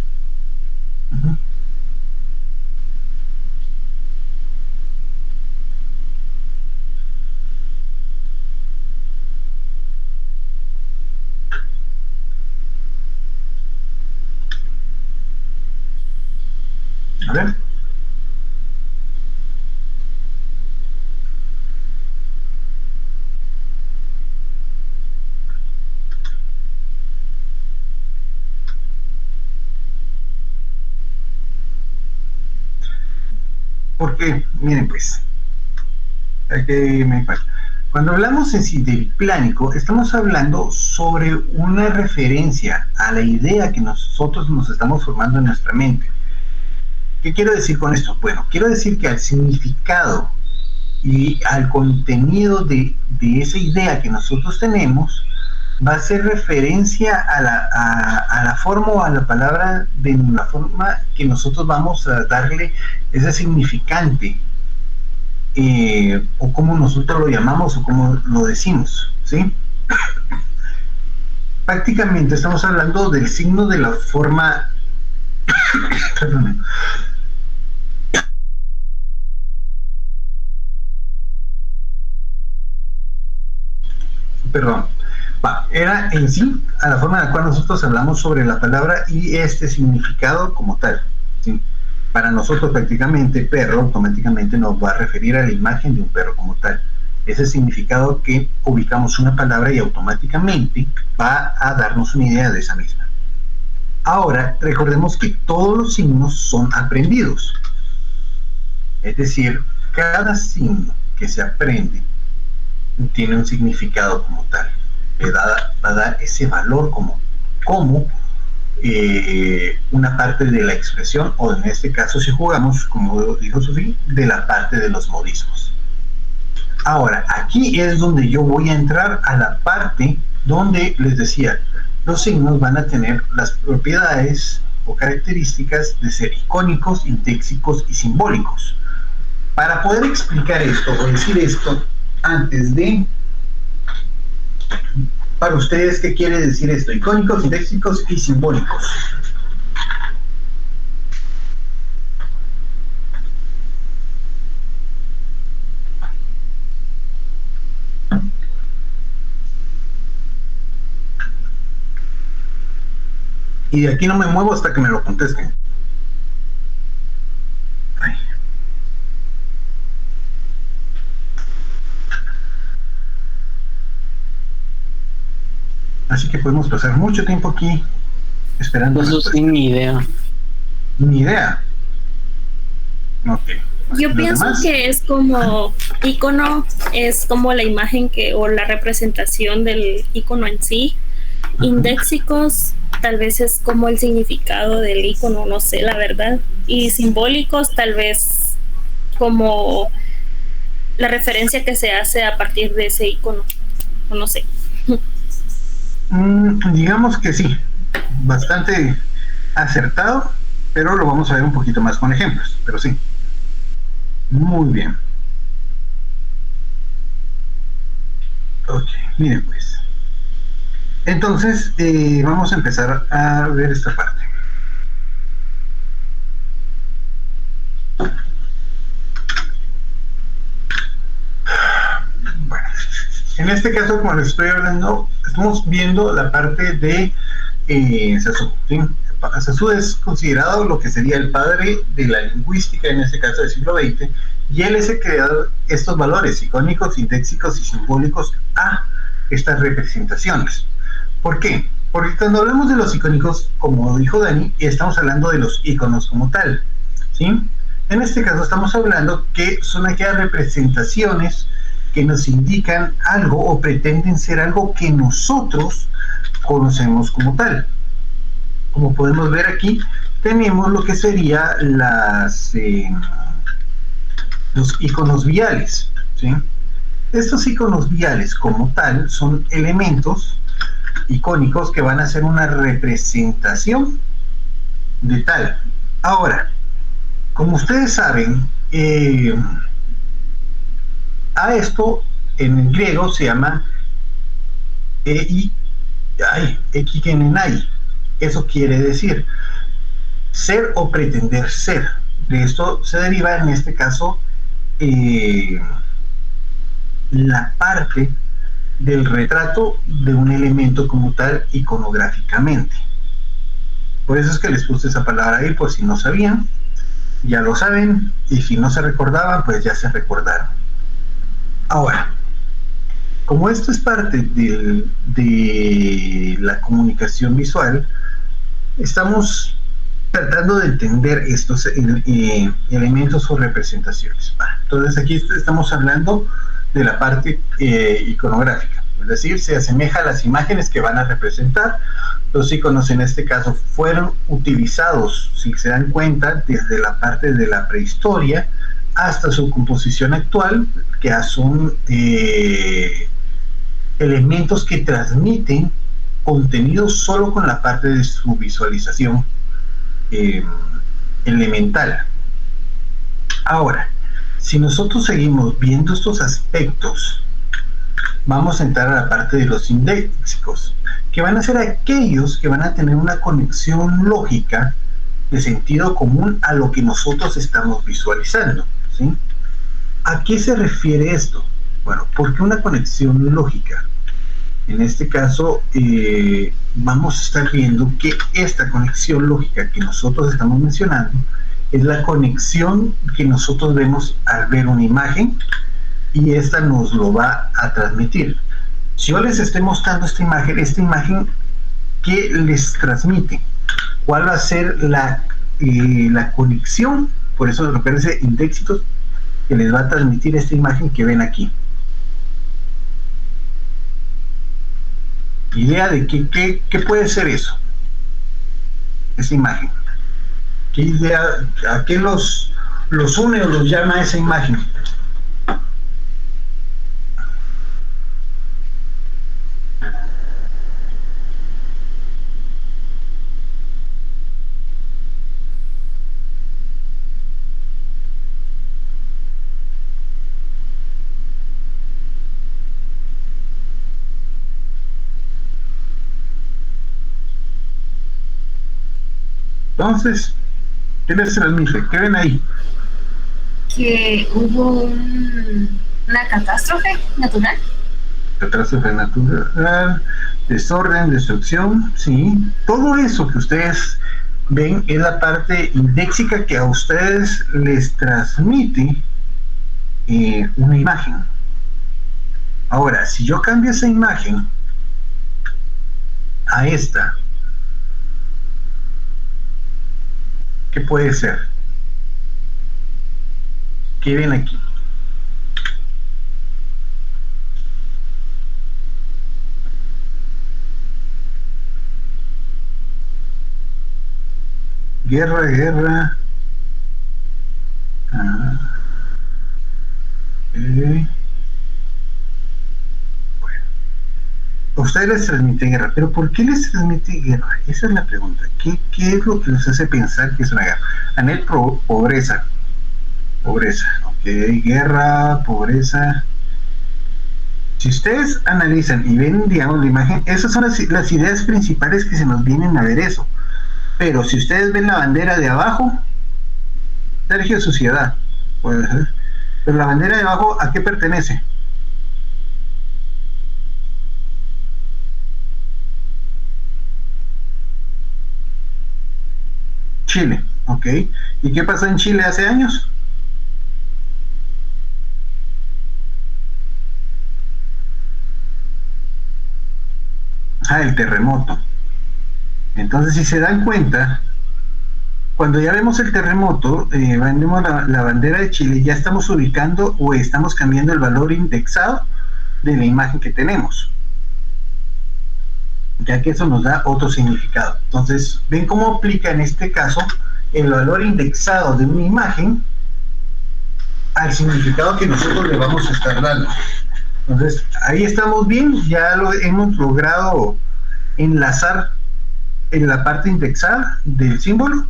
A ver. Porque, miren pues, cuando hablamos en sí de biplánico, estamos hablando sobre una referencia a la idea que nosotros nos estamos formando en nuestra mente. ¿Qué quiero decir con esto? Bueno, quiero decir que al significado y al contenido de esa idea que nosotros tenemos, va a ser referencia a la forma o a la palabra de la forma que nosotros vamos a darle ese significante, o como nosotros lo llamamos o como lo decimos, ¿sí? Prácticamente estamos hablando del signo de la forma perdón, era en sí a la forma en la cual nosotros hablamos sobre la palabra y este significado como tal, ¿sí? Para nosotros prácticamente perro automáticamente nos va a referir a la imagen de un perro como tal, ese significado que ubicamos una palabra y automáticamente va a darnos una idea de esa misma. Ahora recordemos que todos los signos son aprendidos, es decir, cada signo que se aprende tiene un significado como tal, le va a dar ese valor como una parte de la expresión, o en este caso si jugamos, como dijo Sofía, de la parte de los modismos. Ahora, aquí es donde yo voy a entrar a la parte donde les decía, los signos van a tener las propiedades o características de ser icónicos, intéxicos y simbólicos. Para poder explicar esto o decir esto, antes de Para ustedes, ¿qué quiere decir esto? Icónicos, indéxicos y simbólicos. Y de aquí no me muevo hasta que me lo contesten. Ay. Así que podemos pasar mucho tiempo aquí esperando.
Eso sin ni idea.
Ni idea. Ok.
Yo pienso
demás?
que es como icono, es como la imagen que o la representación del icono en sí. Indéxicos tal vez es como el significado del icono, no sé la verdad. Y simbólicos tal vez como la referencia que se hace a partir de ese icono, o no sé.
Digamos que sí, bastante acertado, pero lo vamos a ver un poquito más con ejemplos, pero sí. Muy bien. Ok, miren pues. Entonces, vamos a empezar a ver esta parte. Bueno, en este caso, como les estoy hablando, estamos viendo la parte de Saussure, ¿sí? Saussure es considerado lo que sería el padre de la lingüística, en este caso del siglo XX, y él es el creador de estos valores icónicos, indéxicos y simbólicos a estas representaciones. ¿Por qué? Porque cuando hablamos de los icónicos, como dijo Dani, estamos hablando de los iconos como tal, ¿sí? En este caso estamos hablando que son aquellas representaciones que nos indican algo o pretenden ser algo que nosotros conocemos como tal. Como podemos ver aquí, tenemos lo que sería los iconos viales, ¿sí? Estos iconos viales como tal son elementos icónicos que van a ser una representación de tal. Ahora, como ustedes saben, a esto en griego se llama ekikenenai. Eso quiere decir ser o pretender ser. De esto se deriva en este caso la parte del retrato de un elemento como tal iconográficamente. Por eso es que les puse esa palabra ahí, por si no sabían, ya lo saben, y si no se recordaban, pues ya se recordaron. Ahora, como esto es parte de la comunicación visual, estamos tratando de entender estos elementos o representaciones. Entonces aquí estamos hablando de la parte iconográfica, es decir, se asemeja a las imágenes que van a representar. Los iconos en este caso fueron utilizados, si se dan cuenta, desde la parte de la prehistoria hasta su composición actual, que son elementos que transmiten contenido solo con la parte de su visualización elemental. Ahora, si nosotros seguimos viendo estos aspectos, vamos a entrar a la parte de los indéxicos, que van a ser aquellos que van a tener una conexión lógica de sentido común a lo que nosotros estamos visualizando, ¿sí? ¿A qué se refiere esto? Bueno, ¿por qué una conexión lógica? En este caso, vamos a estar viendo que esta conexión lógica que nosotros estamos mencionando es la conexión que nosotros vemos al ver una imagen, y esta nos lo va a transmitir. Si yo les estoy mostrando esta imagen, ¿qué les transmite? ¿Cuál va a ser la conexión? Por eso recuerden indéxicos, que les va a transmitir esta imagen que ven aquí. Idea de qué puede ser eso, esa imagen. ¿Qué idea, a qué los une o los llama esa imagen? Entonces, ¿qué les transmite? ¿Qué ven ahí?
Que hubo una catástrofe natural.
Catástrofe natural, desorden, destrucción, sí. Todo eso que ustedes ven es la parte indéxica que a ustedes les transmite una imagen. Ahora, si yo cambio esa imagen a esta, ¿qué puede ser? ¿Qué ven aquí? Guerra, guerra. Ah, okay. A ustedes les transmite guerra, pero ¿por qué les transmite guerra? Esa es la pregunta. ¿Qué es lo que les hace pensar que es una guerra? Anel, pobreza. Pobreza, ok. Guerra, pobreza. Si ustedes analizan y ven, digamos, la imagen, esas son las ideas principales que se nos vienen a ver eso. Pero si ustedes ven la bandera de abajo, Sergio, sociedad, puede ser. Pero la bandera de abajo, ¿a qué pertenece? Chile, ok. ¿Y qué pasó en Chile hace años? Ah, el terremoto. Entonces, si se dan cuenta, cuando ya vemos el terremoto, vemos la bandera de Chile, ya estamos ubicando o estamos cambiando el valor indexado de la imagen que tenemos, ya que eso nos da otro significado. Entonces, ven cómo aplica en este caso el valor indexado de una imagen al significado que nosotros le vamos a estar dando. Entonces, ahí estamos bien, ya lo hemos logrado enlazar en la parte indexada del símbolo.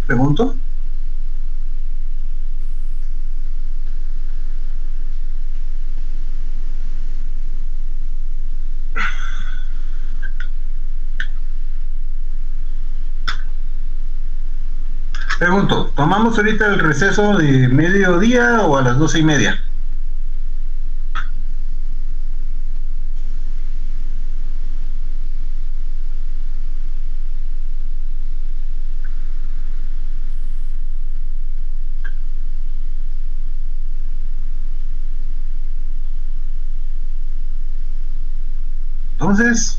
Pregunto. Pregunto, ¿tomamos ahorita el receso de mediodía o a las 12:30? Entonces,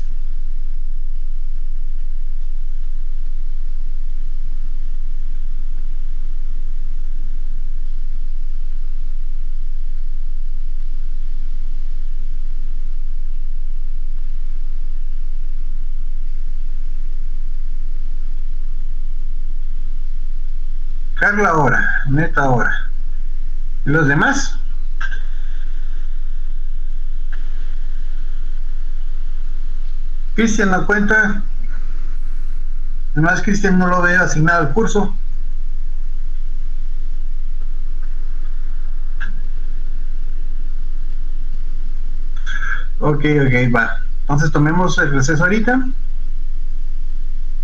Carla ahora, Neta ahora. ¿Y los demás? Cristian no cuenta. Además, Cristian no lo ve asignado al curso. Ok, va. Entonces tomemos el receso ahorita.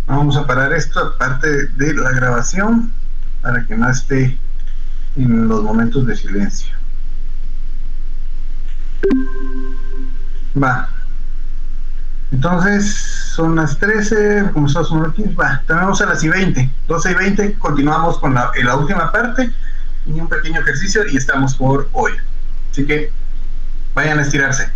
Vamos a parar esto aparte de la grabación para que no esté en los momentos de silencio. Va. Entonces son las 13, como estamos aquí, va, tenemos a las 20, 12:20, continuamos con la última parte y un pequeño ejercicio y estamos por hoy. Así que vayan a estirarse.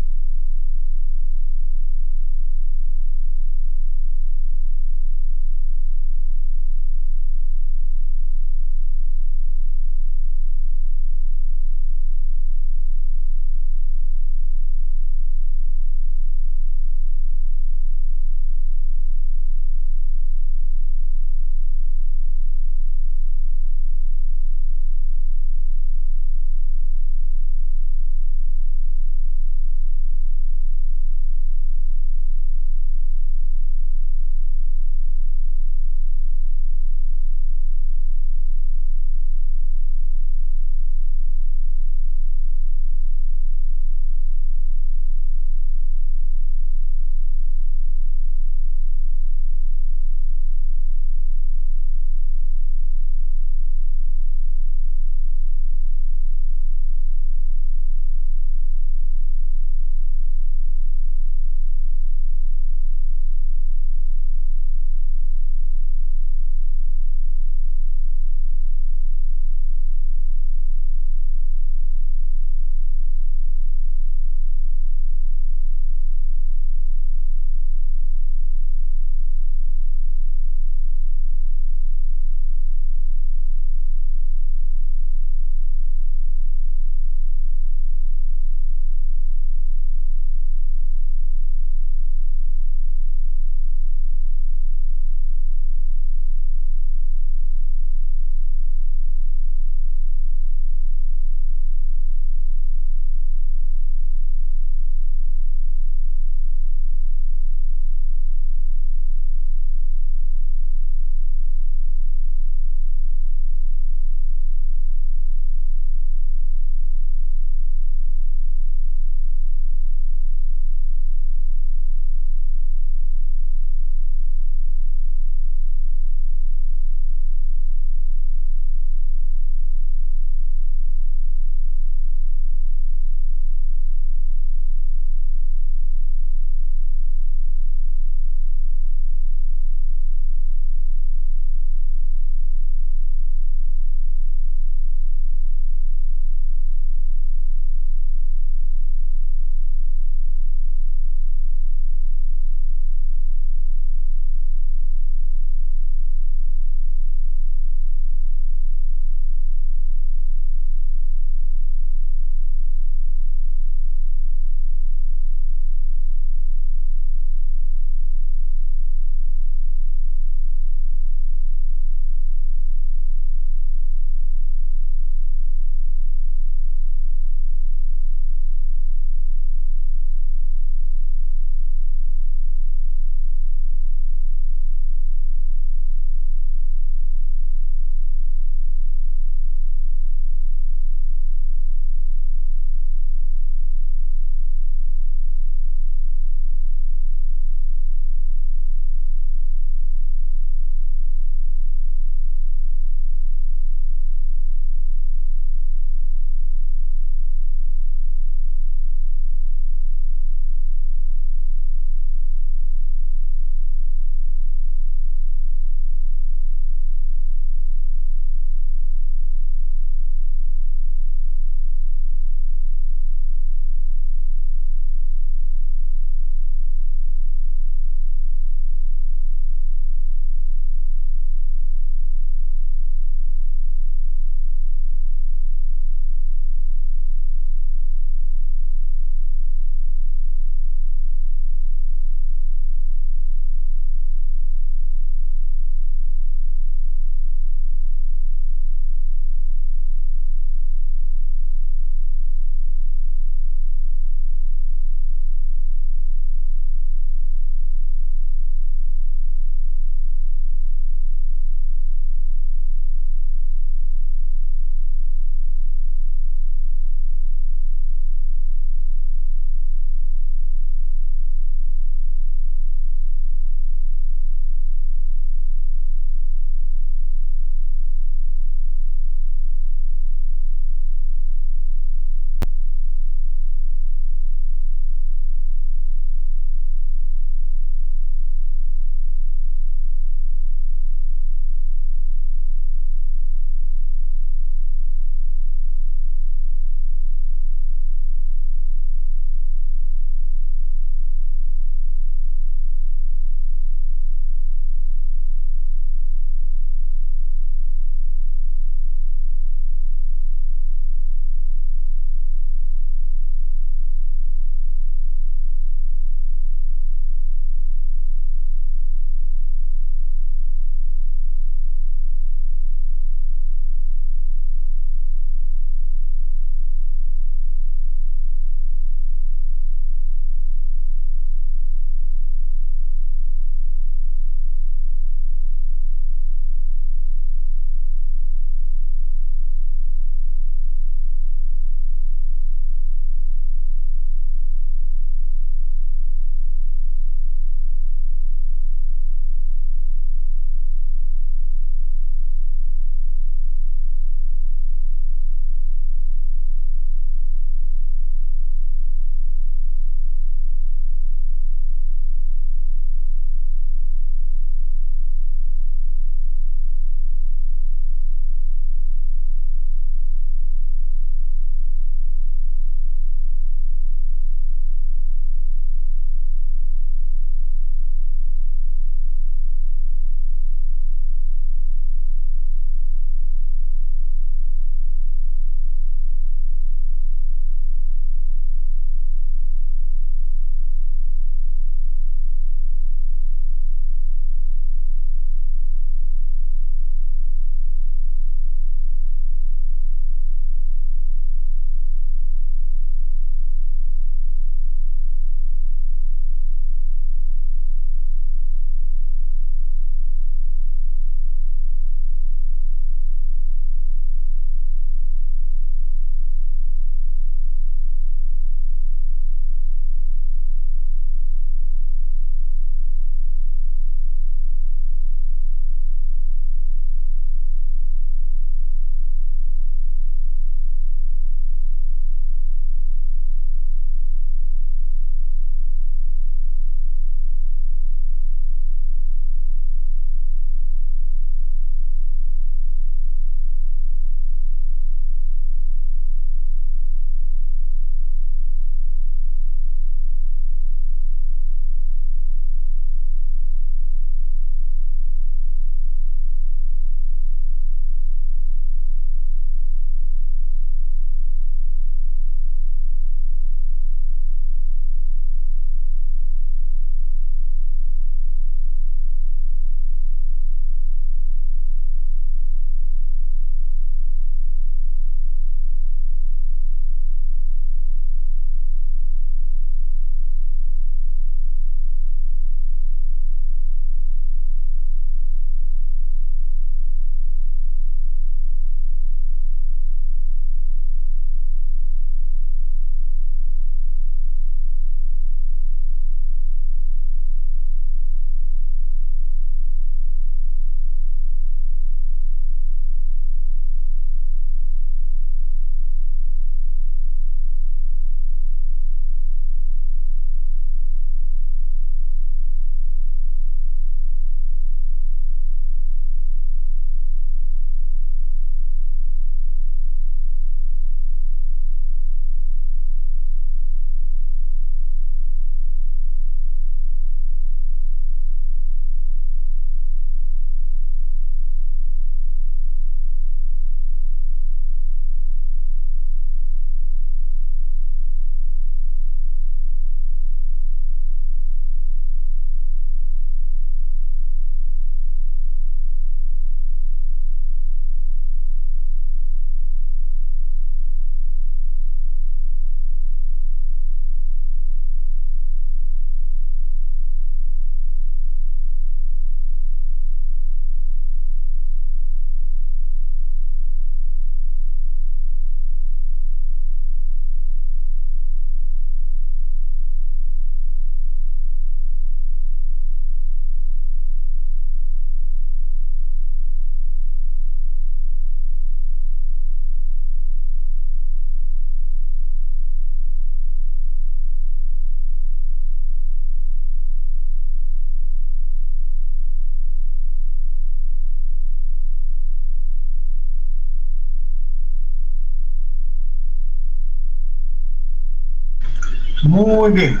Muy bien,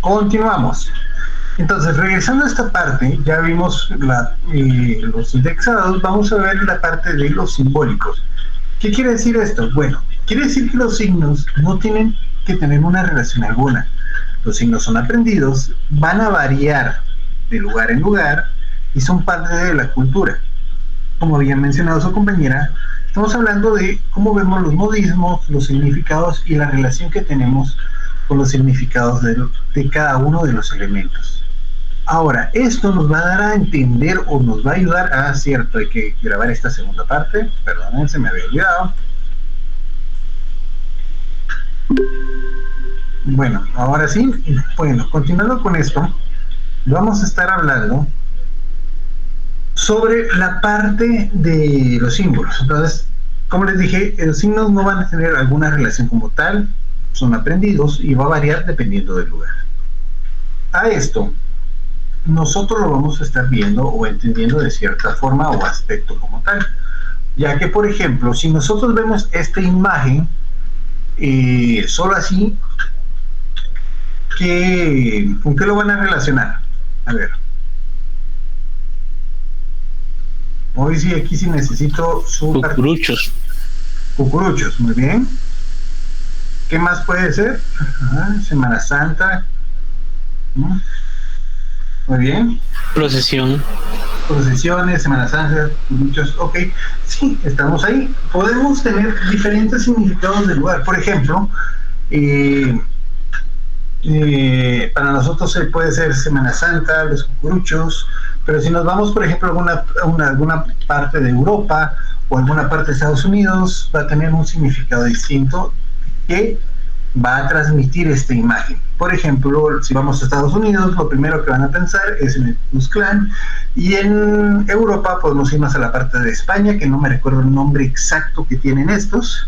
continuamos. Entonces, regresando a esta parte, ya vimos los indexados, vamos a ver la parte de los simbólicos. ¿Qué quiere decir esto? Bueno, quiere decir que los signos no tienen que tener una relación alguna. Los signos son aprendidos, van a variar de lugar en lugar y son parte de la cultura. Como había mencionado su compañera, estamos hablando de cómo vemos los modismos, los significados y la relación que tenemos con los significados de cada uno de los elementos. Ahora, esto nos va a dar a entender o nos va a ayudar cierto, hay que grabar esta segunda parte, perdón, se me había olvidado. Bueno, ahora sí, bueno, continuando con esto, vamos a estar hablando sobre la parte de los símbolos. Entonces, como les dije, los signos no van a tener alguna relación como tal, son aprendidos y va a variar dependiendo del lugar. A esto, nosotros lo vamos a estar viendo o entendiendo de cierta forma o aspecto como tal, ya que, por ejemplo, si nosotros vemos esta imagen solo así, ¿con qué lo van a relacionar? A ver. Hoy sí, aquí sí necesito su...
Cucuruchos.
Cucuruchos, muy bien. ¿Qué más puede ser? Semana Santa. Muy bien.
Procesión.
Procesiones, Semana Santa, muchos, ok, sí, estamos ahí. Podemos tener diferentes significados del lugar. Por ejemplo, para nosotros puede ser Semana Santa, los cucuruchos, pero si nos vamos, por ejemplo, a alguna parte de Europa o alguna parte de Estados Unidos, va a tener un significado distinto que va a transmitir esta imagen. Por ejemplo, si vamos a Estados Unidos, lo primero que van a pensar es en el Ku Klux Klan, y en Europa podemos ir más a la parte de España, que no me recuerdo el nombre exacto que tienen estos,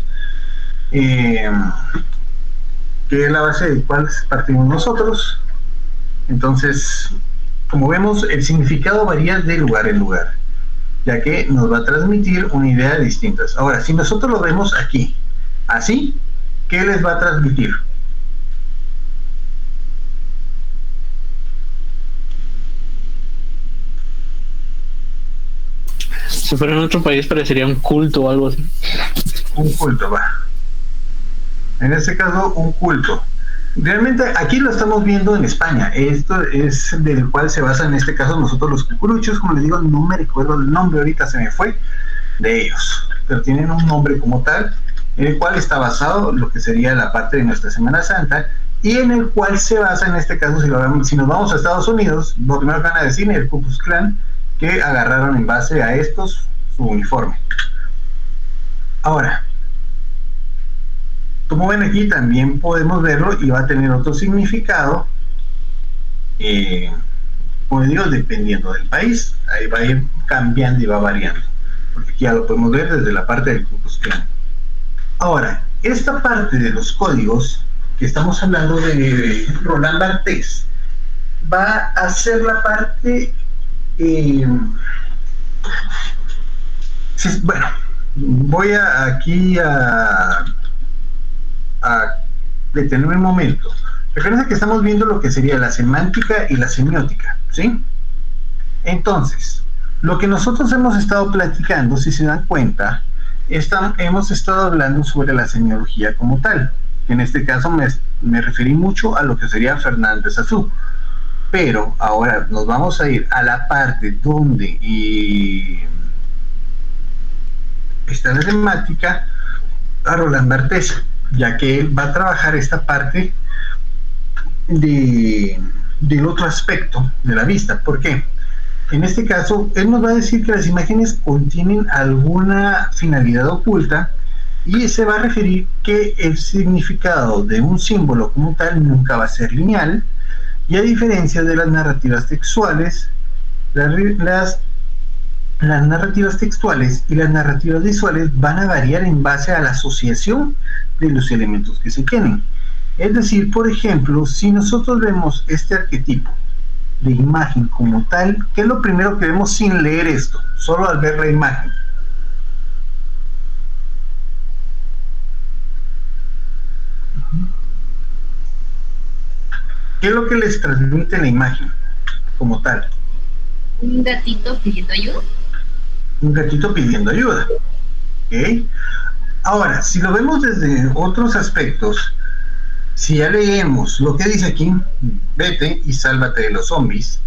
que es la base del cual partimos nosotros. Entonces, como vemos, el significado varía de lugar en lugar, ya que nos va a transmitir una idea distinta. Ahora, si nosotros lo vemos aquí, así, ¿qué les va a transmitir?
Si fuera en otro país parecería un culto o algo así.
Un culto, va. En este caso, un culto. Realmente aquí lo estamos viendo en España. Esto es del cual se basa en este caso nosotros los cucuruchos. Como les digo, no me recuerdo el nombre, ahorita se me fue, de ellos. Pero tienen un nombre como tal, en el cual está basado lo que sería la parte de nuestra Semana Santa, y en el cual se basa en este caso, si nos vamos a Estados Unidos, lo primero que van a decir el Ku Klux Klan, que agarraron en base a estos su uniforme. Ahora, como ven aquí, también podemos verlo y va a tener otro significado, como digo, dependiendo del país. Ahí va a ir cambiando y va variando, porque aquí ya lo podemos ver desde la parte del Ku Klux Klan. Ahora, esta parte de los códigos que estamos hablando de Roland Barthes va a ser la parte bueno, voy aquí a detenerme un momento. Recuerden que estamos viendo lo que sería la semántica y la semiótica, ¿sí? Entonces, lo que nosotros hemos estado platicando, si se dan cuenta, hemos estado hablando sobre la semiología como tal. En este caso me referí mucho a lo que sería Fernández Azú. Pero ahora nos vamos a ir a la parte donde está la semántica, a Roland Barthes, ya que él va a trabajar esta parte del otro aspecto de la vista. ¿Por qué? En este caso, él nos va a decir que las imágenes contienen alguna finalidad oculta, y se va a referir que el significado de un símbolo como tal nunca va a ser lineal, y a diferencia de las narrativas textuales, las narrativas textuales y las narrativas visuales van a variar en base a la asociación de los elementos que se tienen. Es decir, por ejemplo, si nosotros vemos este arquetipo de imagen como tal, ¿qué es lo primero que vemos sin leer esto? Solo al ver la imagen. ¿Qué es lo que les transmite la imagen como tal?
Un gatito pidiendo ayuda.
Un gatito pidiendo ayuda. ¿Ok? Ahora, si lo vemos desde otros aspectos, si ya leemos lo que dice aquí, vete y sálvate de los zombies,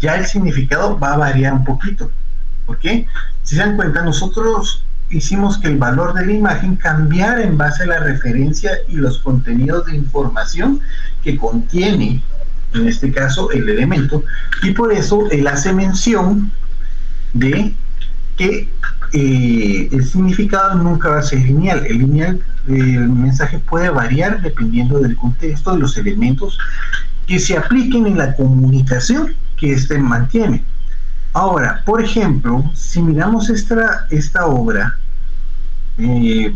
ya el significado va a variar un poquito. ¿Por qué? Si se dan cuenta, nosotros hicimos que el valor de la imagen cambiara en base a la referencia y los contenidos de información que contiene, en este caso, el elemento, y por eso él hace mención de que el significado nunca va a ser lineal. El mensaje puede variar dependiendo del contexto, de los elementos que se apliquen en la comunicación que éste mantiene. Ahora, por ejemplo, si miramos esta obra,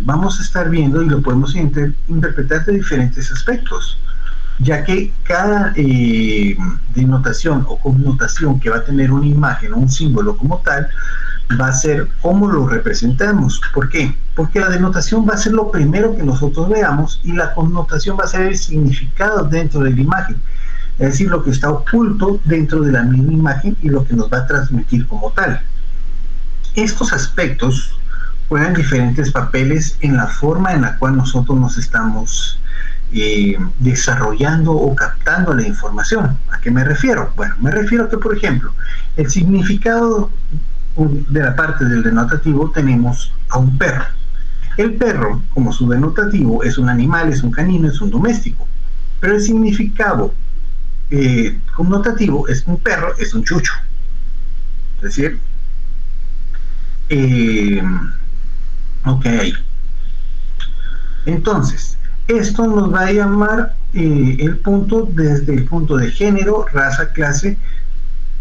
vamos a estar viendo y lo podemos interpretar de diferentes aspectos, ya que cada denotación o connotación que va a tener una imagen o un símbolo como tal, va a ser cómo lo representamos. ¿Por qué? Porque la denotación va a ser lo primero que nosotros veamos y la connotación va a ser el significado dentro de la imagen. Es decir, lo que está oculto dentro de la misma imagen y lo que nos va a transmitir como tal. Estos aspectos juegan diferentes papeles en la forma en la cual nosotros nos estamos desarrollando o captando la información. ¿A qué me refiero? Bueno, me refiero a que, por ejemplo, el significado de la parte del denotativo tenemos a un perro. El perro, como su denotativo, es un animal, es un canino, es un doméstico. Pero el significado connotativo es un perro, es un chucho. Es decir, ok. Entonces, esto nos va a llamar el punto desde el punto de género, raza, clase,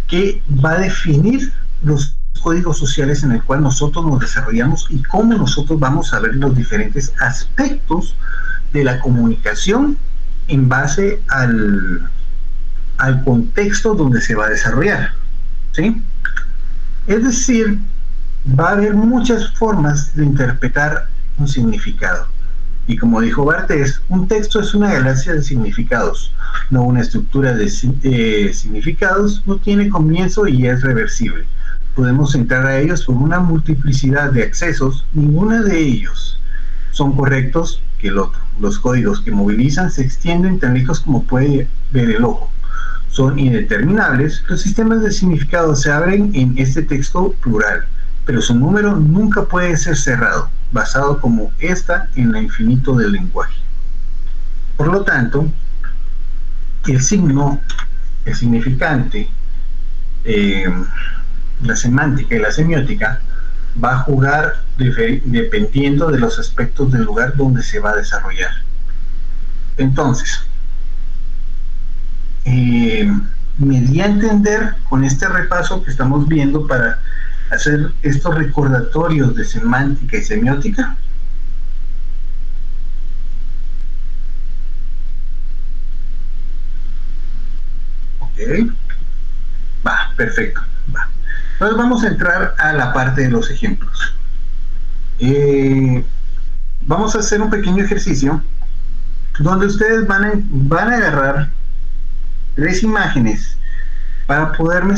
que va a definir los códigos sociales en el cual nosotros nos desarrollamos y cómo nosotros vamos a ver los diferentes aspectos de la comunicación en base al contexto donde se va a desarrollar, ¿sí? Es decir, va a haber muchas formas de interpretar un significado. Y como dijo Barthes, un texto es una galaxia de significados, no una estructura de significados, no tiene comienzo y es reversible. Podemos entrar a ellos por una multiplicidad de accesos, ninguno de ellos son correctos que el otro. Los códigos que movilizan se extienden tan lejos como puede ver el ojo. Son indeterminables, los sistemas de significado se abren en este texto plural, pero su número nunca puede ser cerrado, basado como esta en el infinito del lenguaje. Por lo tanto, el signo, el significante, la semántica y la semiótica va a jugar dependiendo de los aspectos del lugar donde se va a desarrollar. Entonces, me di a entender con este repaso que estamos viendo para hacer estos recordatorios de semántica y semiótica. Ok, va, perfecto, va. Entonces vamos a entrar a la parte de los ejemplos. Vamos a hacer un pequeño ejercicio donde ustedes van a agarrar 3 imágenes para poderme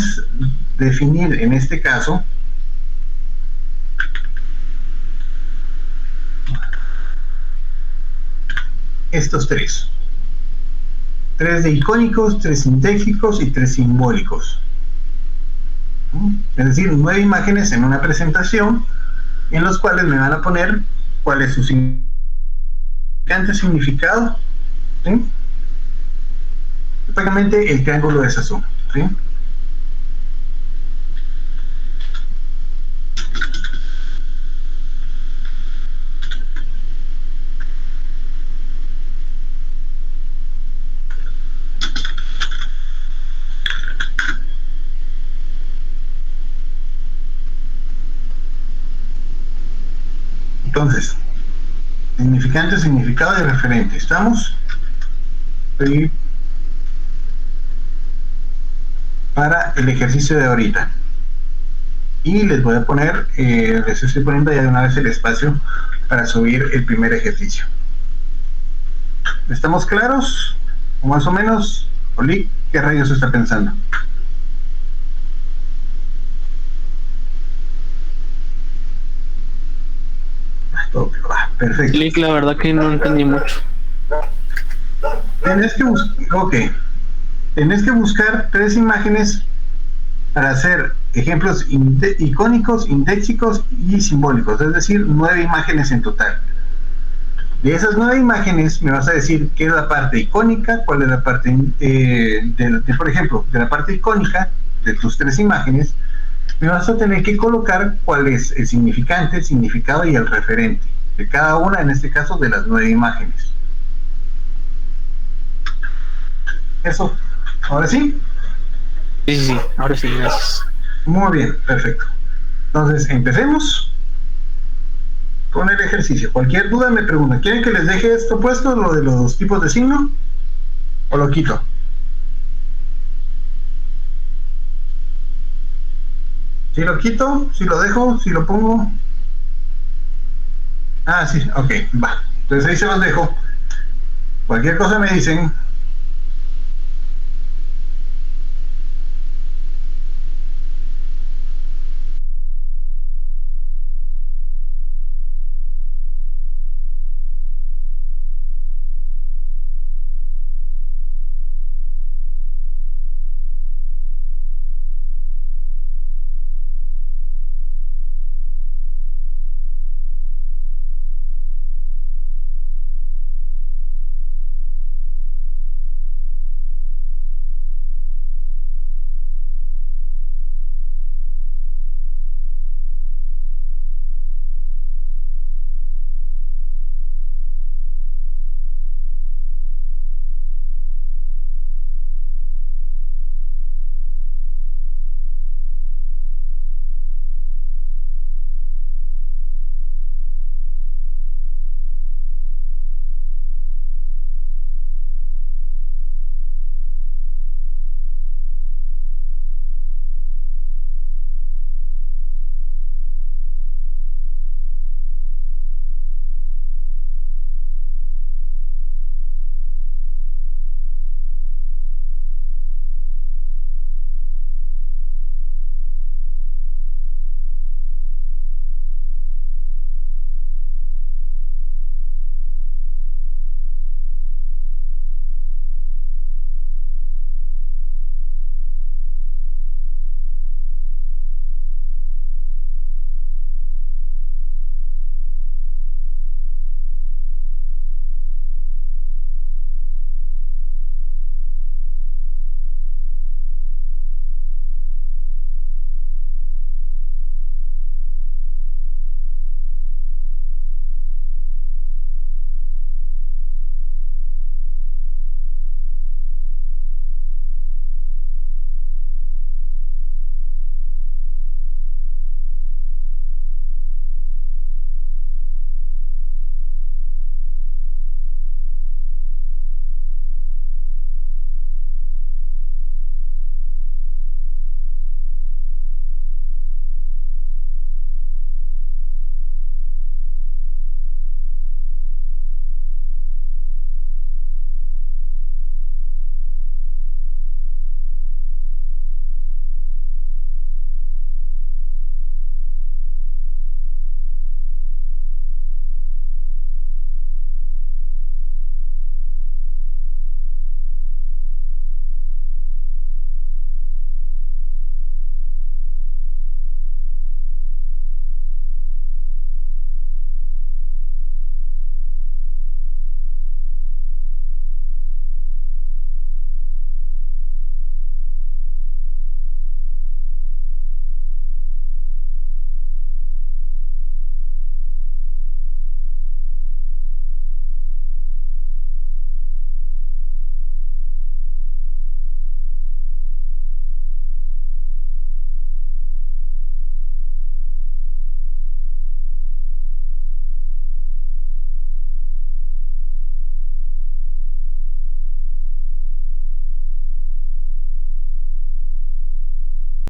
definir, en este caso, estos 3 de icónicos, 3 sintéticos y 3 simbólicos. Es decir, 9 imágenes en una presentación en los cuales me van a poner cuál es su significado, ¿sí? Prácticamente el triángulo de Sazón, ¿sí? Entonces, significante, significado y referente. ¿Estamos? Sí. Para el ejercicio de ahorita. Y les voy a poner, les estoy poniendo ya de una vez el espacio para subir el primer ejercicio. ¿Estamos claros? ¿O más o menos? Oli, ¿qué rayos está pensando? Perfecto.
Lick, la verdad que no entendí mucho.
Tenés que buscar 3 imágenes para hacer ejemplos icónicos, indéxicos y simbólicos, es decir, 9 imágenes en total. De esas 9 imágenes me vas a decir qué es la parte icónica, cuál es la parte, por ejemplo, de la parte icónica de tus 3 imágenes, me vas a tener que colocar cuál es el significante, el significado y el referente de cada una, en este caso, de las 9 imágenes. Eso, ¿ahora sí?
Sí, ahora sí, gracias.
Muy bien, perfecto. Entonces, empecemos con el ejercicio. Cualquier duda me pregunta. ¿Quieren que les deje esto puesto, lo de los tipos de signo? ¿O lo quito? ¿Si lo quito? ¿Si lo dejo? ¿Si lo pongo? Ah, sí, ok, va. Entonces ahí se los dejo. Cualquier cosa me dicen.